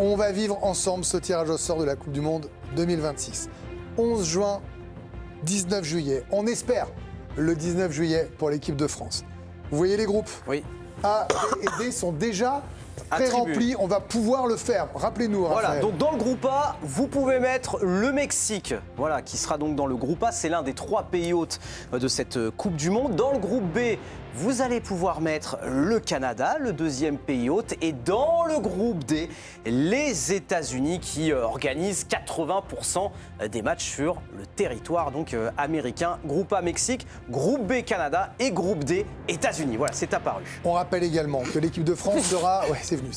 On va vivre ensemble ce tirage au sort de la Coupe du Monde 2026. 11 juin, 19 juillet. On espère le 19 juillet pour l'équipe de France. Vous voyez les groupes? Oui. A, B et D sont déjà pré-remplis. On va pouvoir le faire. Rappelez-nous, Raphaël. Voilà, donc dans le groupe A, vous pouvez mettre le Mexique, voilà, qui sera donc dans le groupe A. C'est l'un des 3 pays hôtes de cette Coupe du Monde. Dans le groupe B, vous allez pouvoir mettre le Canada, le 2e pays hôte. Et dans le groupe D, les États-Unis qui organisent 80% des matchs sur le territoire donc, américain. Groupe A, Mexique, groupe B, Canada et groupe D, États-Unis. Voilà, c'est apparu. On rappelle également que l'équipe de France sera... Ouais, c'est venu.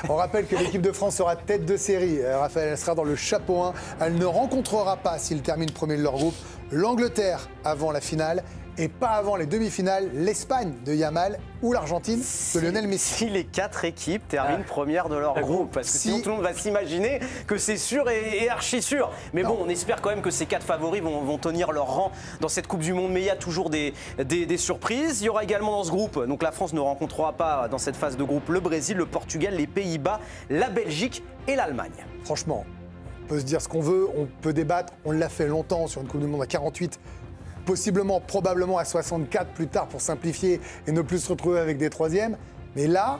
On rappelle que l'équipe de France sera tête de série. Raphaël, elle sera dans le chapeau 1. Elle ne rencontrera pas, s'ils terminent premier de leur groupe, l'Angleterre avant la finale et pas avant les demi-finales, l'Espagne de Yamal ou l'Argentine de Lionel Messi. Si les 4 équipes terminent première de leur groupe, parce que sinon tout le monde va s'imaginer que c'est sûr et archi sûr. Mais bon, on espère quand même que ces 4 favoris vont tenir leur rang dans cette Coupe du Monde. Mais il y a toujours des surprises. Il y aura également dans ce groupe, donc la France ne rencontrera pas dans cette phase de groupe le Brésil, le Portugal, les Pays-Bas, la Belgique et l'Allemagne. Franchement, on peut se dire ce qu'on veut, on peut débattre. On l'a fait longtemps sur une Coupe du Monde à 48. Possiblement, probablement à 64 plus tard pour simplifier et ne plus se retrouver avec des troisièmes. Mais là,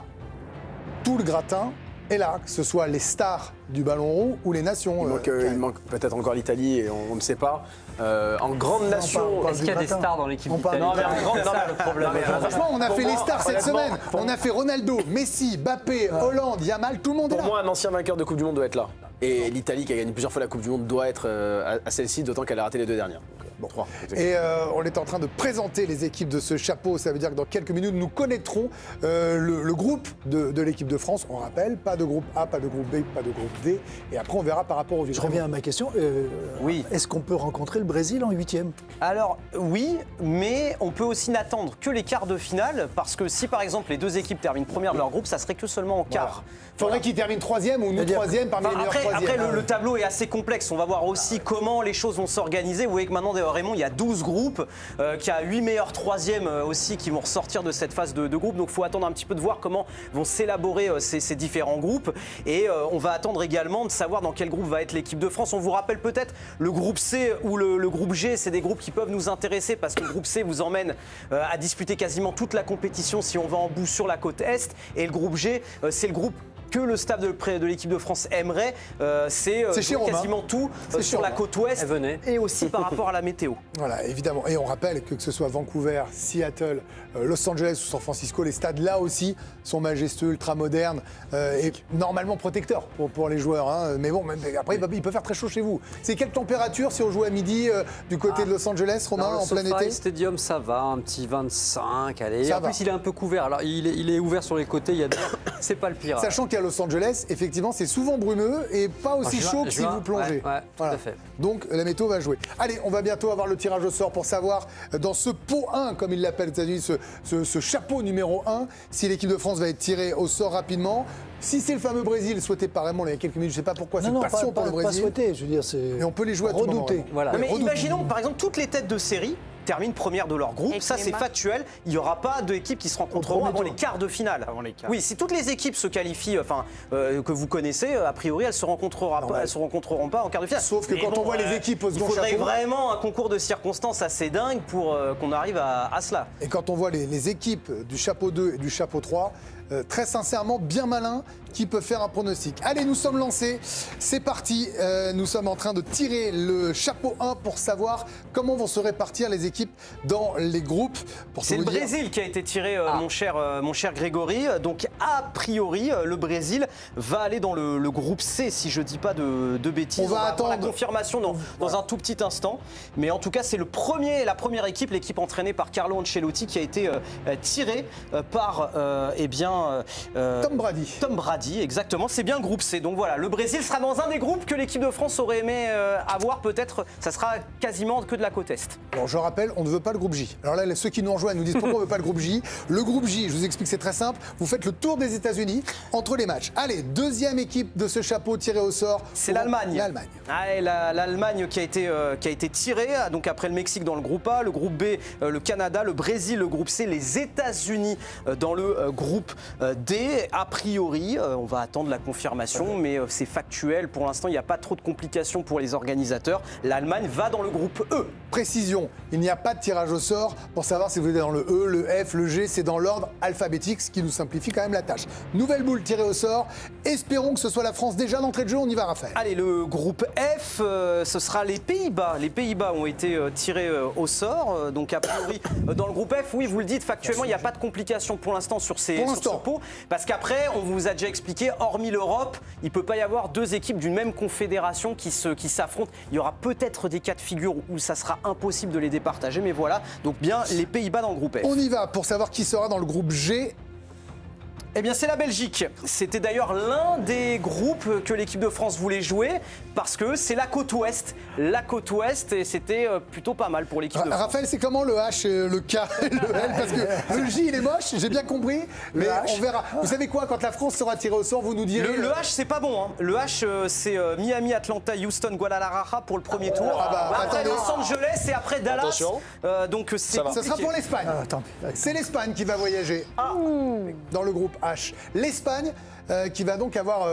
tout le gratin est là, que ce soit les stars du ballon rond ou les nations. Il manque peut-être encore l'Italie et on ne sait pas. En grande nation, est-ce qu'il y a des stars dans l'équipe d'Italie? Non, mais en grande, c'est ça le problème. Franchement, on a fait les stars cette semaine. On a fait Ronaldo, Messi, Mbappé, Hollande, Yamal, tout le monde est là. Pour moi, un ancien vainqueur de Coupe du Monde doit être là. Et l'Italie, qui a gagné plusieurs fois la Coupe du Monde, doit être à celle-ci, d'autant qu'elle a raté les 2 dernières. Bon. Et on est en train de présenter les équipes de ce chapeau. Ça veut dire que dans quelques minutes, nous connaîtrons le groupe de l'équipe de France. On rappelle, pas de groupe A, pas de groupe B, pas de groupe D. Et après, on verra par rapport au Je reviens à ma question. Oui. Est-ce qu'on peut rencontrer le Brésil en 8e? Alors oui, mais on peut aussi n'attendre que les quarts de finale, parce que si par exemple les 2 équipes terminent première de leur groupe, ça serait que seulement en quart. Il faudrait qu'ils terminent 3e ou nous 3e parmi les meilleurs 3e. Après, le tableau est assez complexe. On va voir aussi comment les choses vont s'organiser. Vous voyez que maintenant, Raymond, il y a 12 groupes, qu'il y a 8 meilleurs 3e aussi qui vont ressortir de cette phase de groupe. Donc il faut attendre un petit peu de voir comment vont s'élaborer ces différents groupes. Et on va attendre également de savoir dans quel groupe va être l'équipe de France. On vous rappelle peut-être le groupe C ou le groupe G, c'est des groupes qui peuvent nous intéresser parce que le groupe C vous emmène à disputer quasiment toute la compétition si on va en bout sur la côte Est. Et le groupe G, c'est le groupe que le staff de l'équipe de France aimerait, c'est quasiment tout sur la côte ouest et aussi par rapport à la météo. Voilà, évidemment. Et on rappelle que ce soit Vancouver, Seattle, Los Angeles ou San Francisco, les stades là aussi sont majestueux, ultra modernes et normalement protecteurs pour les joueurs. Hein. Mais bon, après, il peut faire très chaud chez vous. C'est quelle température si on joue à midi du côté de Los Angeles, Romain, en plein été? Stadium, ça va, un petit 25, allez. Ça en va. plus, il est un peu couvert. Alors, il est ouvert sur les côtés, il y a c'est pas le pire. Sachant qu'à Los Angeles, effectivement, c'est souvent brumeux et pas aussi chaud que si vous plongez. Ouais, tout à fait. Donc, la météo va jouer. Allez, on va bientôt avoir le tirage au sort pour savoir, dans ce pot 1, comme ils l'appellent aux États-Unis, ce chapeau numéro 1, si l'équipe de France va être tirée au sort rapidement. Si c'est le fameux Brésil souhaité par Raymond il y a quelques minutes, je ne sais pas pourquoi, c'est passion pour le Brésil. Pas souhaité, je veux dire, c'est. Et on peut les jouer à tout moment. Voilà. Mais imaginons, par exemple, toutes les têtes de série terminent première de leur groupe. Ça, c'est factuel. Il n'y aura pas d'équipes qui se rencontreront avant les quarts de finale. Oui, si toutes les équipes se qualifient, que vous connaissez, a priori, elles ne se rencontreront pas en quart de finale. Sauf que quand on voit les équipes au second chapeau... Il faudrait vraiment un concours de circonstances assez dingue pour qu'on arrive à cela. Et quand on voit les équipes du chapeau 2 et du chapeau 3, très sincèrement, bien malin, qui peut faire un pronostic. Allez, nous sommes lancés, c'est parti. Nous sommes en train de tirer le chapeau 1 pour savoir comment vont se répartir les équipes dans les groupes. C'est le Brésil qui a été tiré, mon cher Grégory. Donc, a priori, le Brésil va aller dans le groupe C, si je ne dis pas de bêtises. On va attendre la confirmation dans un tout petit instant. Mais en tout cas, c'est la première équipe, l'équipe entraînée par Carlo Ancelotti, qui a été tirée par Tom Brady, exactement. C'est bien le groupe C. Donc voilà, le Brésil sera dans un des groupes que l'équipe de France aurait aimé avoir. Peut-être, ça sera quasiment que de la côte Est. Alors je rappelle, on ne veut pas le groupe J. Alors là, ceux qui nous rejoignent nous disent pourquoi on ne veut pas le groupe J. Le groupe J, je vous explique, c'est très simple. Vous faites le tour des États-Unis entre les matchs. Allez, deuxième équipe de ce chapeau tiré au sort. C'est l'Allemagne. L'Allemagne qui a été tirée. Donc après le Mexique dans le groupe A, le groupe B, le Canada, le Brésil, le groupe C, les États-Unis dans le groupe D. A priori, on va attendre la confirmation, mais c'est factuel. Pour l'instant, il n'y a pas trop de complications pour les organisateurs. L'Allemagne va dans le groupe E. Précision, il n'y a pas de tirage au sort pour savoir si vous êtes dans le E, le F, le G, c'est dans l'ordre alphabétique, ce qui nous simplifie quand même la tâche. Nouvelle boule tirée au sort, espérons que ce soit la France déjà d'entrée de jeu, on y va Raphaël. Allez, le groupe F, ce sera les Pays-Bas. Les Pays-Bas ont été tirés au sort, donc a priori dans le groupe F, oui, vous le dites, factuellement, il n'y a pas de complications pour l'instant sur ce pot, parce qu'après, on vous a déjà expliqué, hormis l'Europe, il ne peut pas y avoir deux équipes d'une même confédération qui s'affrontent. Il y aura peut-être des cas de figure où ça sera impossible de les départager, mais voilà, donc bien les Pays-Bas dans le groupe F. On y va pour savoir qui sera dans le groupe G. Eh bien, c'est la Belgique. C'était d'ailleurs l'un des groupes que l'équipe de France voulait jouer parce que c'est la côte ouest. La côte ouest, et c'était plutôt pas mal pour l'équipe de France. Raphaël, c'est comment le H, le K et le L? Parce que le J, il est moche, j'ai bien compris, mais on verra. Vous savez quoi, quand la France sera tirée au sort, vous nous direz. Le H, c'est pas bon. Hein. Le H, c'est Miami, Atlanta, Houston, Guadalajara pour le premier tour. Après Los Angeles et après Dallas. Attention. Donc c'est. Ce sera pour l'Espagne. C'est l'Espagne qui va voyager dans le groupe H. L'Espagne qui va donc avoir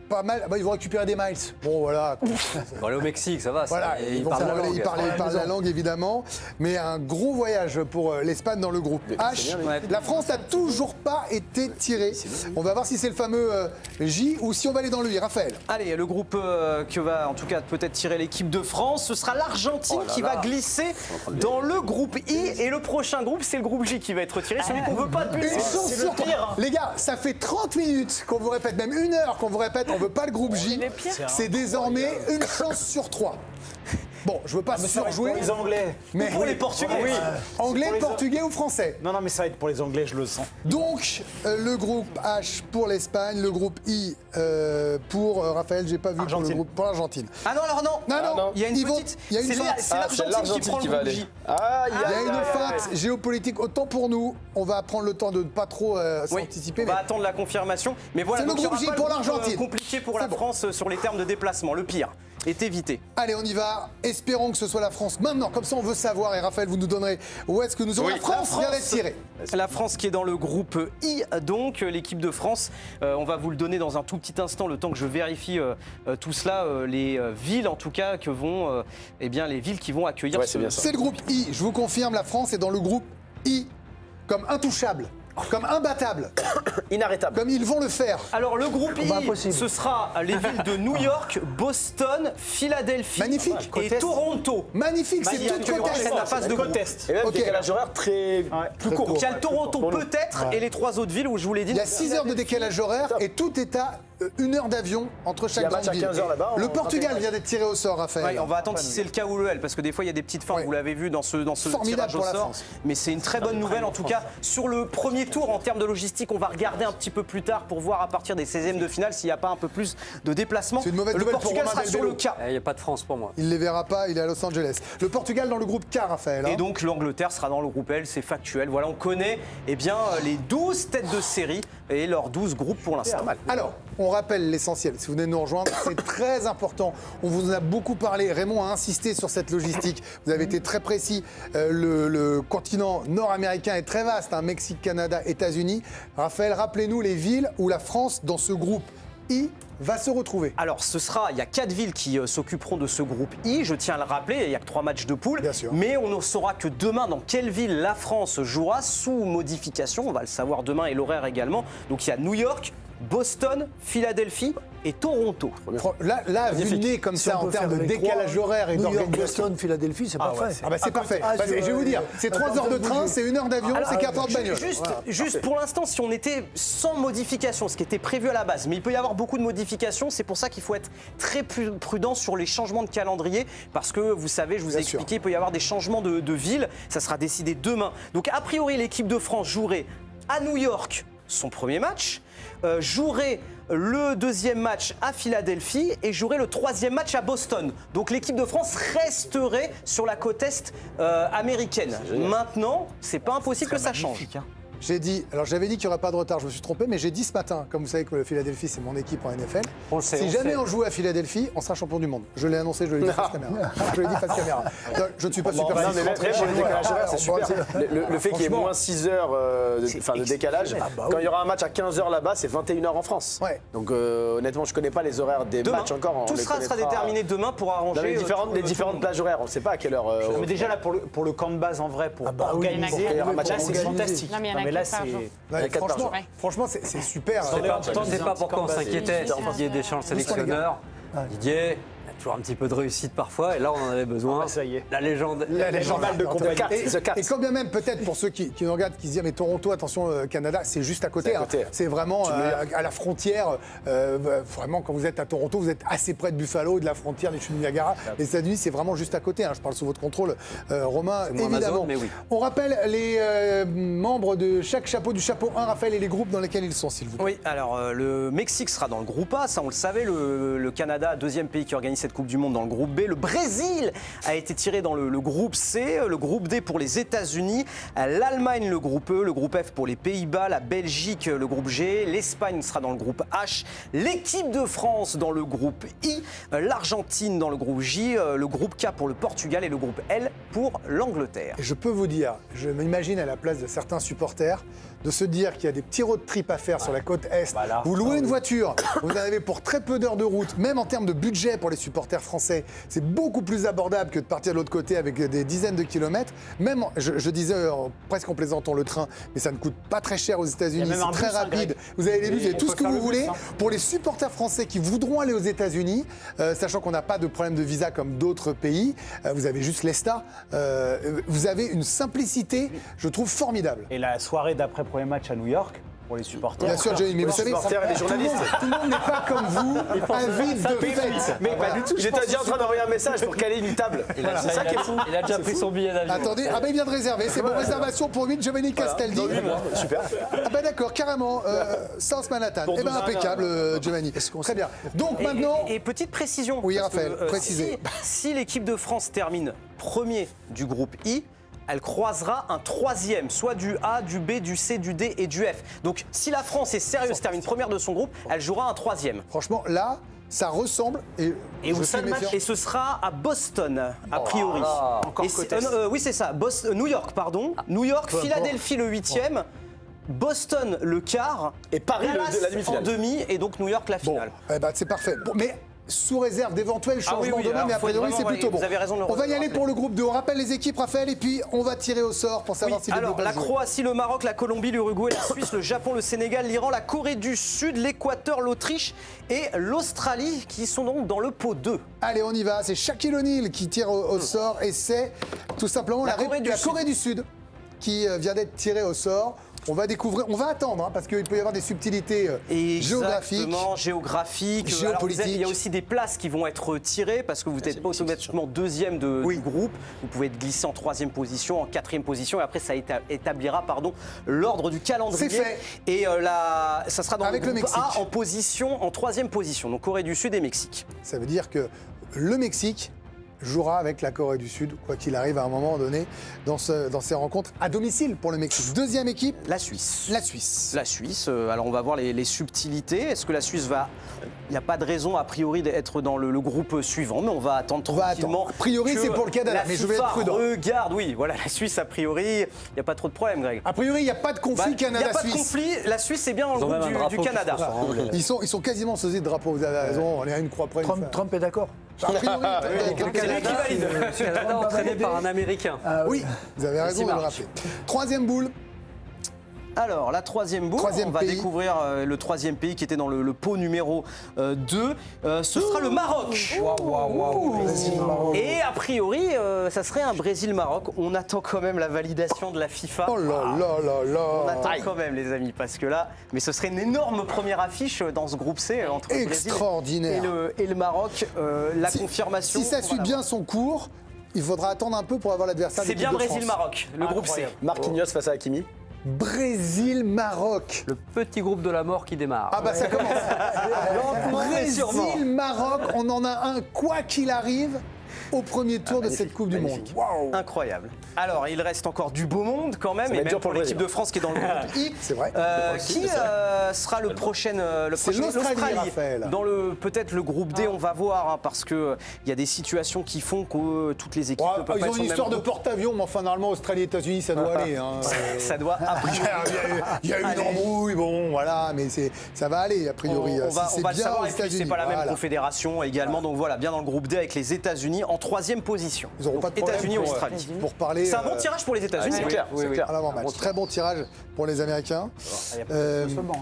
pas mal. Ils vont récupérer des miles. Bon, voilà. Ils vont aller au Mexique, ça va. Voilà, ils parlent la langue, évidemment. Mais un gros voyage pour l'Espagne dans le groupe H. La France n'a toujours pas été tirée. On va voir si c'est le fameux J ou si on va aller dans le I. Raphaël. Allez, le groupe que va en tout cas peut-être tirer l'équipe de France, ce sera l'Argentine qui va glisser dans le groupe I. Et le prochain groupe, c'est le groupe J qui va être tiré. Celui qu'on veut pas de plus. C'est le pire. Les gars, ça fait 30 minutes qu'on vous répète, même 1 heure qu'on vous répète, on veut pas le groupe J. C'est désormais une chance sur 3. Bon, je veux pas surjouer. Pour les Anglais. Mais pour les Portugais. Oui. Anglais, portugais ou français. Non, mais ça va être pour les Anglais, je le sens. Donc, le groupe H pour l'Espagne, le groupe I pour Raphaël, j'ai pas vu pour le groupe pour l'Argentine. Ah non, alors non. Non, il y a une petite. Il y a une feinte. C'est l'Argentine qui prend le groupe J. Il y a une feinte géopolitique. Autant pour nous, on va prendre le temps de ne pas trop s'anticiper. On va attendre la confirmation. Mais voilà, c'est le groupe J pour l'Argentine. Compliqué pour la France sur les termes de déplacement. Le pire est évité. Allez, on y va. Espérons que ce soit la France maintenant. Comme ça, on veut savoir. Et Raphaël, vous nous donnerez où est-ce que nous aurons la France vient d'être tirée. La France qui est dans le groupe I, donc l'équipe de France. On va vous le donner dans un tout petit instant, le temps que je vérifie tout cela, les villes en tout cas que vont, les villes qui vont accueillir. C'est le groupe I. Je vous confirme, la France est dans le groupe I, comme intouchable. Comme imbattable. Inarrêtable. Comme ils vont le faire. Alors le groupe I, ce sera les villes de New York, Boston, Philadelphie et Toronto. Magnifique, c'est toute la phase de groupe. Et même décalage horaire très plus court. Il y a le Toronto peut-être et les 3 autres villes où je vous l'ai dit. Il y a 6 heures de décalage horaire et tout est à 1 heure d'avion entre chaque grande ville. Le Portugal vient d'être tiré au sort, Raphaël. On va attendre si c'est le cas ou le L, parce que des fois il y a des petites feintes, vous l'avez vu dans ce tirage au sort. Mais c'est une très bonne nouvelle en tout cas. Sur le premier tour, en termes de logistique, on va regarder un petit peu plus tard pour voir à partir des 16e de finale s'il n'y a pas un peu plus de déplacements. C'est une mauvaise nouvelle pour Romain sera sur le K. Il n'y a pas de France pour moi. Il ne les verra pas, il est à Los Angeles. Le Portugal dans le groupe K, Raphaël. Et donc l'Angleterre sera dans le groupe L, c'est factuel. Voilà, on connaît les 12 têtes de série et leurs 12 groupes pour l'instant. Alors, on rappelle l'essentiel. Si vous venez de nous rejoindre, c'est très important. On vous en a beaucoup parlé. Raymond a insisté sur cette logistique. Vous avez été très précis. Le continent nord-américain est très vaste. Mexique, Canada, États-Unis. Raphaël, rappelez-nous les villes où la France, dans ce groupe I, va se retrouver. Alors, il y a 4 villes qui s'occuperont de ce groupe I, je tiens à le rappeler, il n'y a que 3 matchs de poule. Bien sûr. Mais on ne saura que demain dans quelle ville la France jouera sous modification. On va le savoir demain et l'horaire également. Donc il y a New York, Boston, Philadelphie et Toronto. Là vu le nez comme ça en termes de décalage horaire et d'organisation. Boston, Philadelphie, c'est parfait. C'est parfait. Je vais vous dire, c'est 3 heures de train, c'est 1 heure d'avion, c'est 4 heures de bagnole. Juste pour l'instant, si on était sans modification, ce qui était prévu à la base, mais il peut y avoir beaucoup de modifications, c'est pour ça qu'il faut être très prudent sur les changements de calendrier, parce que vous savez, je vous ai expliqué, il peut y avoir des changements de ville, ça sera décidé demain. Donc a priori, l'équipe de France jouerait à New York son premier match, jouerait le 2e match à Philadelphie et jouerait le 3e match à Boston. Donc l'équipe de France resterait sur la côte est américaine. Maintenant, c'est pas impossible que ça change. J'ai dit, alors j'avais dit qu'il n'y aurait pas de retard, je me suis trompé, mais j'ai dit ce matin, comme vous savez que le Philadelphie c'est mon équipe en NFL, On le sait, si on jamais sait. on joue à Philadelphie, on sera champion du monde. Je l'ai annoncé, je l'ai dit face caméra. Je l'ai dit face caméra. Donc, je ne suis pas Non, super mais même pour les décalages horaires, c'est super. Le fait qu'il y ait franchement, moins 6 heures de décalage, quand il y aura un match à 15 heures là-bas, c'est 21 heures en France. Ouais. Donc honnêtement, je connais pas les horaires des Demain, matchs encore. on tout les sera connaîtra. déterminé demain pour arranger Dans les différentes, tout les le différentes monde. plages horaires, on ne sait pas à quelle heure. Mais déjà là, pour le camp de base en vrai, pour bah oui, organiser, pour faire un match là à c'est organiser. fantastique. Non, mais il y en a là quatre par jour. Ouais, Il y a 4 par jour. franchement, c'est super. Attendez, Je ne sais pas pourquoi on s'inquiétait. c'est Didier Deschamps, le sélectionneur. Didier, il a toujours un petit peu de réussite parfois, et là, on en avait besoin. Ah, ça y est. La légende. Journal de compagnie. Et quand bien même, peut-être pour ceux qui nous regardent, qui se disent mais Toronto, attention, Canada, c'est juste à côté. C'est à côté. C'est vraiment à la frontière. Vraiment, quand vous êtes à Toronto, vous êtes assez près de Buffalo, de la frontière des chutes du Niagara. Les États-Unis, c'est vraiment juste à côté. Je parle sous votre contrôle, Romain, moins évidemment. Amazon, mais oui. On rappelle les membres de chaque chapeau, du chapeau 1, Raphaël, et les groupes dans lesquels ils sont, s'il vous plaît. Oui, alors le Mexique sera dans le groupe A, ça on le savait, le Canada, deuxième pays qui organise cette Coupe du Monde dans le groupe B. Le Brésil a été tiré dans le groupe C, le groupe D pour les États-Unis, l'Allemagne le groupe E, le groupe F pour les Pays-Bas, la Belgique le groupe G, l'Espagne sera dans le groupe H, l'équipe de France dans le groupe I, l'Argentine dans le groupe J, le groupe K pour le Portugal et le groupe L pour l'Angleterre. Et je peux vous dire, je m'imagine à la place de certains supporters, de se dire qu'il y a des petits road trips à faire sur la côte Est. Voilà. Vous louez une voiture, vous en avez pour très peu d'heures de route, même en termes de budget pour les supporters français. C'est beaucoup plus abordable que de partir de l'autre côté avec des dizaines de kilomètres. Même, je disais presque en plaisantant le train, mais ça ne coûte pas très cher aux États-Unis, Il y a même c'est un très bus, hein, rapide. Greg. Vous avez les bus, vous avez On tout peut ce que faire vous le voulez. bus, hein. Pour les supporters français qui voudront aller aux États-Unis, sachant qu'on n'a pas de problème de visa comme d'autres pays, vous avez juste l'ESTA, vous avez une simplicité, je trouve, formidable. Et la soirée d'après premier match à New York, pour les supporters. Bien sûr, Jenny, mais vous savez, supporters et les journalistes. tout le monde n'est pas comme vous, avide de fête. Mais pas du tout. J'étais déjà en train d'envoyer un message pour caler une table. C'est ça qui est fou. Il a déjà pris son billet d'avion. Attendez, il vient de réserver, c'est bon, réservation pour 8, Giovanni Castaldi. Dans 8 mois. Super. Ah bah d'accord, carrément, South Manhattan. Pour Eh ben 12 ans, impeccable, Giovanni. Très bien. Donc maintenant, Et petite précision. Oui, parce que, Raphaël, précisez. Si l'équipe de France termine premier du groupe I, elle croisera un troisième, soit du A, du B, du C, du D et du F. Donc si la France est sérieuse, termine première de son groupe, elle jouera un troisième. franchement, là, ça ressemble et Et je où suis ça le match méfiant. Et ce sera à Boston, a priori. Encore Et c'est- côte est. oui, c'est ça. New York, pardon. New York, Philadelphie le 8e. Boston le quart. Et Paris Dallas la demi-finale. en demi et donc New York la Bon, finale. eh ben, c'est parfait. Bon, mais sous réserve d'éventuels changements oui, demain, alors mais a faut être priori, c'est vraiment- plutôt bon. vous avez raison de le On va y aller rappeler. pour le groupe 2. On rappelle les équipes, Raphaël, et puis on va tirer au sort pour savoir si les Alors, deux la peuvent jouer. Croatie, le Maroc, la Colombie, l'Uruguay, la Suisse, le Japon, le Sénégal, l'Iran, la Corée du Sud, l'Équateur, l'Autriche et l'Australie qui sont donc dans le pot 2. Allez, on y va. C'est Shaquille O'Neal qui tire au sort et c'est tout simplement La Corée du Sud. Corée du Sud qui vient d'être tirée au sort. On va découvrir, on va attendre parce qu'il peut y avoir des subtilités géographiques. Exactement, géographiques. Alors, géopolitiques. il y a aussi des places qui vont être tirées parce que vous n'êtes pas automatiquement deuxième du groupe. Vous pouvez être glissé en troisième position, en quatrième position et après ça établira l'ordre du calendrier. C'est fait. Et ça sera dans Avec le le groupe A Mexique. en troisième position. Donc Corée du Sud et Mexique. Ça veut dire que le Mexique jouera avec la Corée du Sud, quoi qu'il arrive à un moment donné, dans ces rencontres à domicile pour le Mexique. Deuxième équipe, La Suisse. la Suisse. La Suisse, alors on va voir les subtilités. Est-ce que la Suisse va... Il n'y a pas de raison a priori d'être dans le groupe suivant, mais on va attendre On va tranquillement. attendre. A priori, que c'est pour le Canada, la mais je vais être FIFA prudent. Regarde, oui, voilà, la Suisse a priori, il n'y a pas trop de problème, Greg. A priori, il n'y a pas de conflit Il n'y a pas de Canada-Suisse. conflit, la Suisse est bien dans Ils ont le même un groupe drapeau du qui Canada. se ressemble. Ils sont quasiment sosies de drapeau, vous avez raison, on est à une croix près. Trump est d'accord. A priori, avec le C'est lui qui Canada, valide. Le Canada entraîné par un Américain. oui, vous avez raison de le rappeler. Troisième boule, Alors, la troisième boule, Troisième on va pays. découvrir le troisième pays qui était dans le pot numéro 2. Ce sera le Maroc. Et a priori, ça serait un Brésil-Maroc. On attend quand même la validation de la FIFA. oh là là là On là. attend quand même, les amis, parce que là, mais ce serait une énorme première affiche dans ce groupe C entre le Brésil Extraordinaire. et le Maroc. La Si- confirmation. Si ça on va suit la bien voir. son cours, il faudra attendre un peu pour avoir l'adversaire. C'est d'équipe bien de France. Brésil-Maroc, le groupe C. Marquinhos face à Hakimi. Brésil-Maroc. Le petit groupe de la mort qui démarre. Ah bah ça commence. Lentement, mais sûrement. Brésil-Maroc, on en a un quoi qu'il arrive. au premier tour de cette Coupe du Monde. Waouh. Incroyable. Alors, il reste encore du beau monde quand même, va et être même dur pour pour le l'équipe Brésil. de France qui est dans le groupe I. C'est vrai. Qui sera le prochain C'est l'Australie, Raphaël. Dans peut-être le groupe D, on va voir, hein, parce que il y a des situations qui font que toutes les équipes ne peuvent pas Ils être ont sur une le histoire même de groupe. porte-avions, mais enfin, normalement, Australie et États-Unis, ça doit aller. Hein. Ça doit Il y a eu une embrouille, bon, voilà, mais ça va aller, a priori. On Si va c'est le bien savoir, aux et puis c'est États-Unis. pas la même Voilà. confédération également, donc voilà, bien dans le groupe D avec les États-Unis en 3e position. Ils n'auront Donc, pas de problème États-Unis, pour, Australie. pour parler. C'est un bon tirage pour les États-Unis. C'est clair, c'est clair. À l'avant-match. Très bon tirage pour les Américains.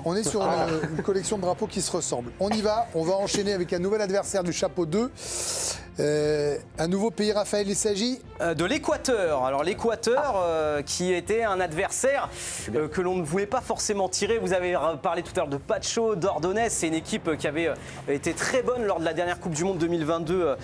On est sur une collection de drapeaux qui se ressemblent. On y va, on va enchaîner avec un nouvel adversaire du chapeau 2. Un nouveau pays, Raphaël, il s'agit De l'Équateur. Alors l'Équateur qui était un adversaire que l'on ne voulait pas forcément tirer. Vous avez parlé tout à l'heure de Pacho, d'Ordonez. C'est une équipe qui avait été très bonne lors de la dernière Coupe du Monde 2022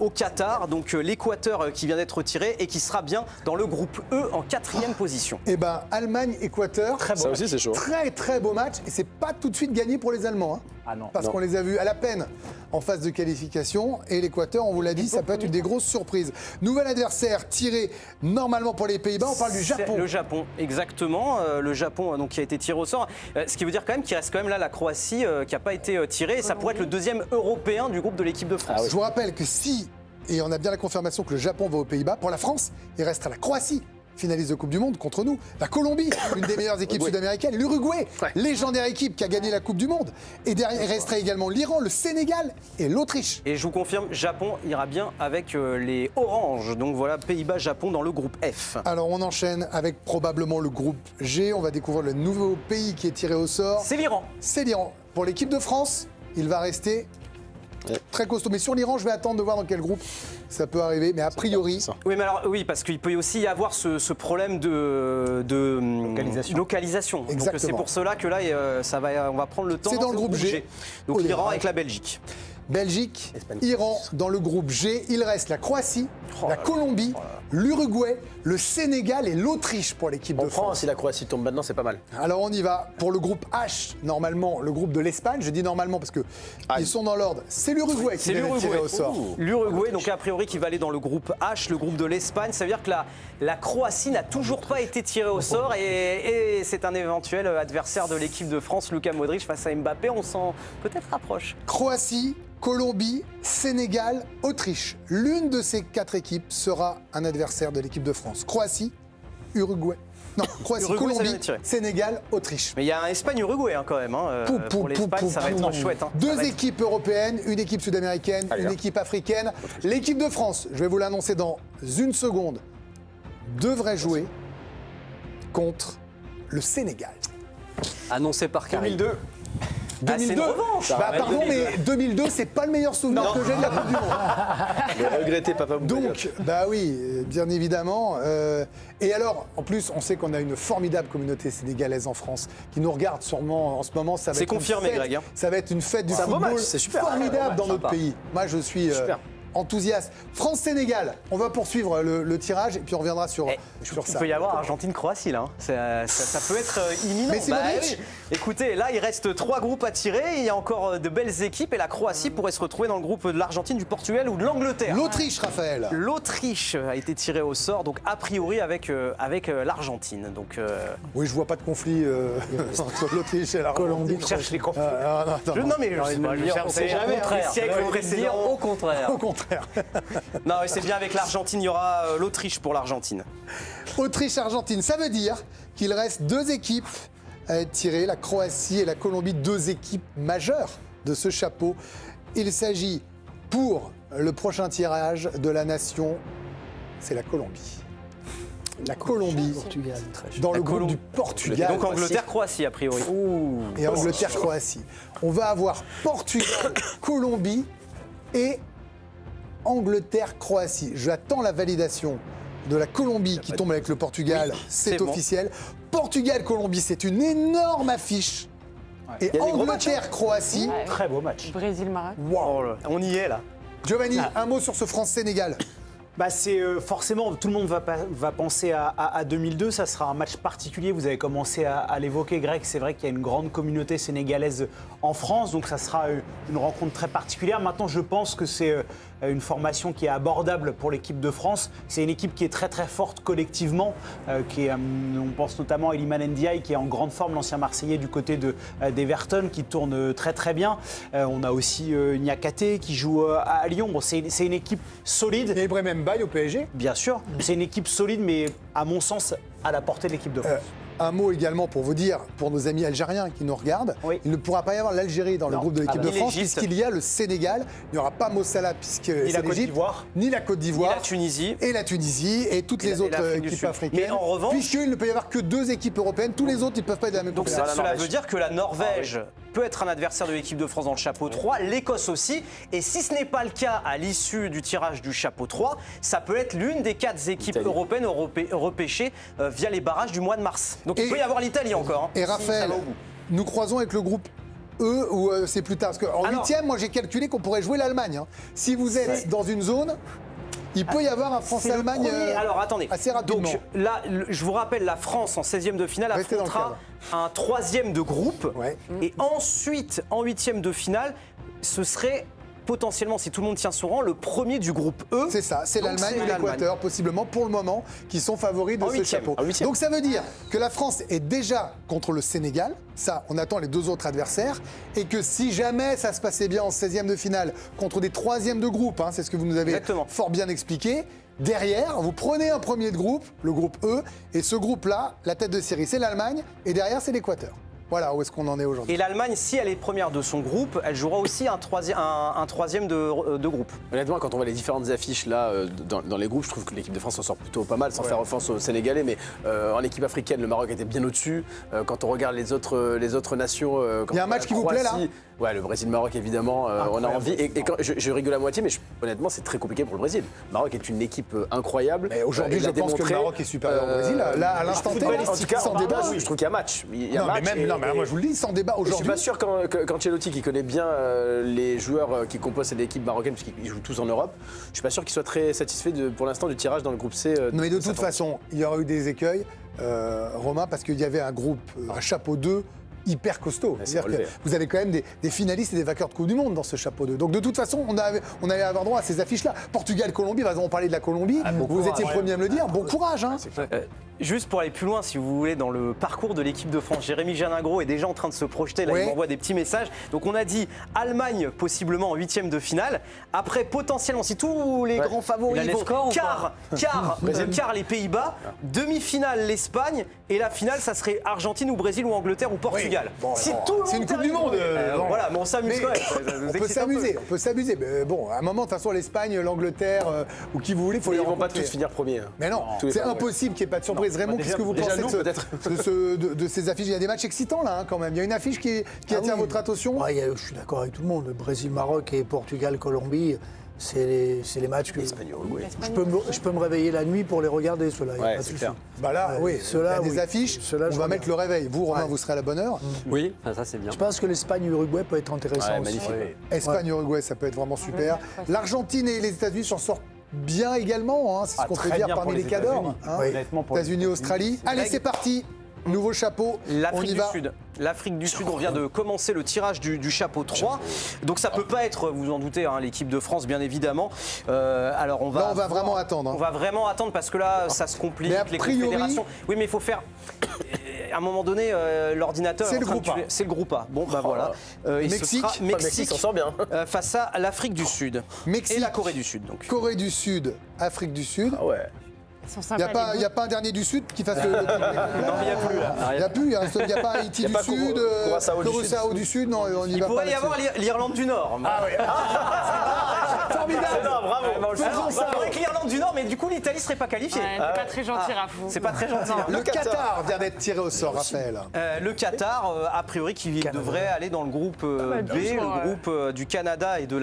au Qatar. Donc l'Équateur qui vient d'être tiré et qui sera bien dans le groupe E en 4e position. eh ben, Allemagne-Équateur. Ça aussi, c'est chaud. Très très beau match et c'est pas tout de suite gagné pour les Allemands. Hein. Ah non. Parce qu'on les a vus à la peine en phase de qualification. Et l'Équateur, on vous l'a dit, ça peut être une des grosses surprises. Nouvel adversaire tiré normalement pour les Pays-Bas. On parle du Japon. Le Japon, exactement. Le Japon donc, qui a été tiré au sort. Ce qui veut dire quand même qu'il reste quand même là la Croatie qui n'a pas été tirée. Et ça pourrait être le 2e européen du groupe de l'équipe de France. Je vous rappelle que si, et on a bien la confirmation que le Japon va aux Pays-Bas, pour la France, il restera la Croatie, finaliste de Coupe du Monde contre nous, la Colombie, une des meilleures équipes sud-américaines, l'Uruguay, légendaire équipe qui a gagné la Coupe du Monde. Et derrière, il resterait également l'Iran, le Sénégal et l'Autriche. Et je vous confirme, Japon ira bien avec les oranges. Donc voilà, Pays-Bas, Japon dans le groupe F. Alors on enchaîne avec probablement le groupe G. On va découvrir le nouveau pays qui est tiré au sort. C'est l'Iran. C'est l'Iran. Pour l'équipe de France, il va rester très costaud. Mais sur l'Iran, je vais attendre de voir dans quel groupe ça peut arriver. Mais a priori, Oui, mais alors oui, parce qu'il peut aussi y avoir ce problème de localisation. Donc Exactement. c'est pour cela que là, on va prendre le temps. C'est dans le groupe G. Donc Au l'Iran démarrage. avec la Belgique. Belgique, Iran dans le groupe G. Il reste la Croatie, la Colombie, l'Uruguay, le Sénégal et l'Autriche pour l'équipe de On prend, France. si la Croatie tombe maintenant, c'est pas mal. Alors on y va. Pour le groupe H, normalement, le groupe de l'Espagne. Je dis normalement parce que ils sont dans l'ordre. C'est l'Uruguay qui C'est vient d'être tiré l'Uruguay. au sort. L'Uruguay, donc a priori, qui va aller dans le groupe H, le groupe de l'Espagne. Ça veut dire que la Croatie n'a toujours pas été tirée au sort et c'est un éventuel adversaire de l'équipe de France, Luka Modric, face à Mbappé. On s'en peut-être rapproche. Croatie, Colombie, Sénégal, Autriche. L'une de ces 4 équipes sera un adversaire de l'équipe de France. Croatie, Uruguay. Non, Croatie, Uruguay, ça vient Colombie, de tirer. Sénégal, Autriche. Mais il y a un Espagne-Uruguay quand même. Pour l'Espagne, ça va être chouette. Hein. Ça Deux va être- équipes européennes, une équipe sud-américaine, une équipe africaine. L'équipe de France, je vais vous l'annoncer dans une seconde, devrait jouer contre le Sénégal. Annoncé par Karim. 2002. Ah, c'est une 2002. revanche. Bah, pardon, mais 2002, c'est pas le meilleur souvenir que j'ai de la Coupe du Monde. Le regretté Papa Bouba. Donc, bah oui, bien évidemment. Et alors, en plus, on sait qu'on a une formidable communauté sénégalaise en France qui nous regarde sûrement en ce moment. Ça va C'est être une confirmé, fête. Greg, hein. Ça va être une fête du C'est un beau football match, c'est super. formidable dans notre sympa. pays. Moi, je suis Super. enthousiaste. France-Sénégal, on va poursuivre le tirage et puis on reviendra sur Il ça. peut y avoir Argentine-Croatie là. hein. Ça peut être imminent. Mais c'est Modric. oui. Écoutez, là il reste 3 groupes à tirer. Il y a encore de belles équipes et la Croatie pourrait se retrouver dans le groupe de l'Argentine, du Portugal ou de l'Angleterre. L'Autriche, Raphaël. L'Autriche a été tirée au sort, donc a priori avec l'Argentine. Donc Oui, je vois pas de conflit entre l'Autriche et la Colombie, Cherche les conflits. non mais je sais pas, je cherche On sait jamais, les hein. siècles Dire précédents. au contraire. Au contraire. Non, mais c'est bien avec l'Argentine. Il y aura l'Autriche pour l'Argentine. Autriche-Argentine, ça veut dire qu'il reste 2 équipes à être tirées, la Croatie et la Colombie, 2 équipes majeures de ce chapeau. Il s'agit pour le prochain tirage de la nation, c'est la Colombie. La Colombie Portugal. dans le La groupe Colombie. du Portugal. Donc Angleterre-Croatie a priori. Et Angleterre-Croatie. On va avoir Portugal, Colombie et Angleterre-Croatie. J'attends la validation de la Colombie qui tombe avec le Portugal, c'est c'est bon. officiel. Portugal-Colombie, c'est une énorme affiche. Et Il y a des gros Angleterre-Croatie, Très beau match. Brésil-Maroc. Oh là, on y est là. Giovanni, un mot sur ce France-Sénégal. C'est forcément, tout le monde va penser à 2002, ça sera un match particulier, vous avez commencé à l'évoquer Greg, c'est vrai qu'il y a une grande communauté sénégalaise en France, donc ça sera une rencontre très particulière. Maintenant, je pense que c'est une formation qui est abordable pour l'équipe de France, c'est une équipe qui est très très forte collectivement, on pense notamment à Iliman Ndiaye qui est en grande forme, l'ancien Marseillais du côté d'Everton, qui tourne très très bien. On a aussi Niakate qui joue à Lyon, bon, c'est une équipe solide. Et Ibrahim Mbaye au PSG. Bien sûr, c'est une équipe solide, mais à mon sens, à la portée de l'équipe de France. Un mot également pour vous dire, pour nos amis algériens qui nous regardent, Oui. il ne pourra pas y avoir l'Algérie dans le groupe de l'équipe de ni France, l'Égypte. puisqu'il y a le Sénégal. Il n'y aura pas Mo Salah, puisque c'est la Côte l'Égypte, d'Ivoire. ni la Côte Ni d'Ivoire, la Tunisie. et la Tunisie, et toutes les autres l'Afrique du équipes Sud. africaines. Mais en revanche- puisqu'il ne peut y avoir que 2 équipes européennes, tous les autres, ils ne peuvent pas être de la même Donc confédération. cela Norvège. veut dire que la Norvège peut être un adversaire de l'équipe de France dans le chapeau 3, l'Écosse aussi. Et si ce n'est pas le cas à l'issue du tirage du chapeau 3, ça peut être l'une des 4 équipes L'Italie. européennes repêchées via les barrages du mois de mars. Donc il Et- peut y avoir l'Italie encore. Et si ça Raphaël, va au bout. nous croisons avec le groupe E ou c'est plus tard? Parce qu'en Alors- 8e, moi j'ai calculé qu'on pourrait jouer l'Allemagne. Si vous êtes dans une zone, il peut y avoir un C'est le France-Allemagne premier- Alors attendez. assez rapidement. Donc là, je vous rappelle, la France en 16e de finale Restez dans le affrontera un 3e de groupe. Ouais. Et ensuite, en 8e de finale, ce serait potentiellement, si tout le monde tient son rang, le premier du groupe E. C'est ça, c'est Donc, l'Allemagne c'est ou l'Équateur, possiblement pour le moment, qui sont favoris de En ce huitième. chapeau. En huitième. Donc ça veut dire que la France est déjà contre le Sénégal, ça, on attend les 2 autres adversaires, et que si jamais ça se passait bien en 16e de finale contre des 3e de groupe, c'est ce que vous nous avez Exactement. fort bien expliqué, derrière, vous prenez un premier de groupe, le groupe E, et ce groupe-là, la tête de série, c'est l'Allemagne, et derrière, c'est l'Équateur. Voilà où est-ce qu'on en est aujourd'hui. Et l'Allemagne, si elle est première de son groupe, elle jouera aussi un troisième de groupe. Honnêtement, quand on voit les différentes affiches là dans les groupes, je trouve que l'équipe de France s'en sort plutôt pas mal, sans faire offense aux Sénégalais. Mais en équipe africaine, le Maroc était bien au-dessus. Quand on regarde les autres nations, Il y a un match qui vous plaît, là ? Ouais, le Brésil-Maroc évidemment, on a envie. Et quand, je rigole à moitié, mais honnêtement, c'est très compliqué pour le Brésil. Le Maroc est une équipe incroyable. Mais aujourd'hui, Il je a pense que le démontré, Maroc est supérieur au Brésil. Là, à l'instant T, en tout cas, sans en débat. débat, je trouve qu'il y a match. Il y a Non, mais match même, non, mais moi je vous le dis, sans débat je suis aujourd'hui. pas sûr qu'Ancelotti, qui connaît bien les joueurs qui composent cette équipe marocaine, puisqu'ils jouent tous en Europe, je suis pas sûr qu'il soit très satisfait pour l'instant du tirage dans le groupe C. Non, mais de toute Satan. façon, il y aura eu des écueils, Romain, parce qu'il y avait un groupe, un chapeau 2 hyper costaud. Ouais, c'est C'est-à-dire relevé. que vous avez quand même des finalistes et des vainqueurs de Coupe du Monde dans ce chapeau 2. Donc de toute façon, on allait avoir droit à ces affiches-là. Portugal-Colombie, par exemple, on parlait de la Colombie, vous étiez premier à me le dire, bon courage. Juste pour aller plus loin, si vous voulez, dans le parcours de l'équipe de France, Jérémy Janingro est déjà en train de se projeter. Là, Oui. il m'envoie des petits messages. Donc, on a dit Allemagne possiblement en 8e de finale. Après, potentiellement, si tous les grands favoris Il a les vont scores ou quart les Pays-Bas, demi-finale l'Espagne et la finale, ça serait Argentine ou Brésil ou Angleterre ou Portugal. Bon, Si bon, tout le c'est monde une Coupe du arrive- Monde. Bon. Voilà, mais on s'amuse Mais quand même. Ça nous on peut excite un peu. s'amuser, Mais bon, à un moment, de toute façon, l'Espagne, l'Angleterre ou qui vous voulez, il faut Mais les ils vont pas rencontrer. tous finir premiers. Mais non, Tous les c'est favoris. impossible qu'il n'y ait pas de surprise. Raymond, déjà- qu'est-ce que vous déjà pensez nous, peut-être. de ces affiches? Il y a des matchs excitants là, quand même. Il y a une affiche qui attire oui. votre attention. Ouais, je suis d'accord avec tout le monde. Le Brésil-Maroc et Portugal-Colombie, c'est les matchs que Espagnol, je peux me réveiller la nuit pour les regarder, ceux-là. y a Ouais, pas de c'est souci. clair. Bah là, Ouais, oui, il y ceux-là, a des oui. affiches. Ceux-là, On je va regarde. mettre le réveil. Vous, Romain, Ouais. vous serez à la bonne heure. Oui, ça c'est bien. Je pense que l'Espagne-Uruguay peut être intéressant Ouais, aussi. magnifique. Espagne-Uruguay, ça peut être vraiment super. L'Argentine et les États-Unis s'en sortent bien également. C'est ce qu'on peut très dire bien parmi pour les les cadors. États-Unis. Oui. Honnêtement, pour les États-Unis, Australie. Allez, c'est parti. Nouveau chapeau. On L'Afrique y du va. Sud. L'Afrique du Sud, on vient de commencer le tirage du chapeau 3. Donc ça peut pas être, vous en doutez, l'équipe de France, bien évidemment. Alors on va. Là, on va vraiment attendre. On va vraiment attendre parce que là, ça se complique. Mais a les priori- confédérations. Oui, mais il faut faire. À un moment donné, l'ordinateur. C'est est en le train de groupe A. tuer- C'est le groupe A. Bon, bah voilà. Et ce Mexique. sera Enfin, le Mexique s'en sort bien. face à l'Afrique du Sud. Mexique. Et la Corée du Sud. Donc. Corée du Sud, Afrique du Sud. Ah ouais. Ils sont Il sympas. n'y a pas un dernier du Sud qui fasse le. Non, il n'y a plus là. Il n'y a plus, il n'y a pas Haïti Y a du pas Sud, Curaçao du Sud. Curaçao du Sud, non, on n'y Il va pas. pourrait y là-dessus. avoir l'Irlande du Nord. Formidable. bravo. Alors, ça pourrait que l'Irlande du Nord, mais du coup, l'Italie serait pas qualifiée. Ouais, c'est pas très gentil, Rafou. C'est pas très gentil. Le Qatar vient d'être tiré au sort, Raphaël. Le Qatar, a priori, qui devrait aller dans le groupe B, doucement, le groupe du Canada et de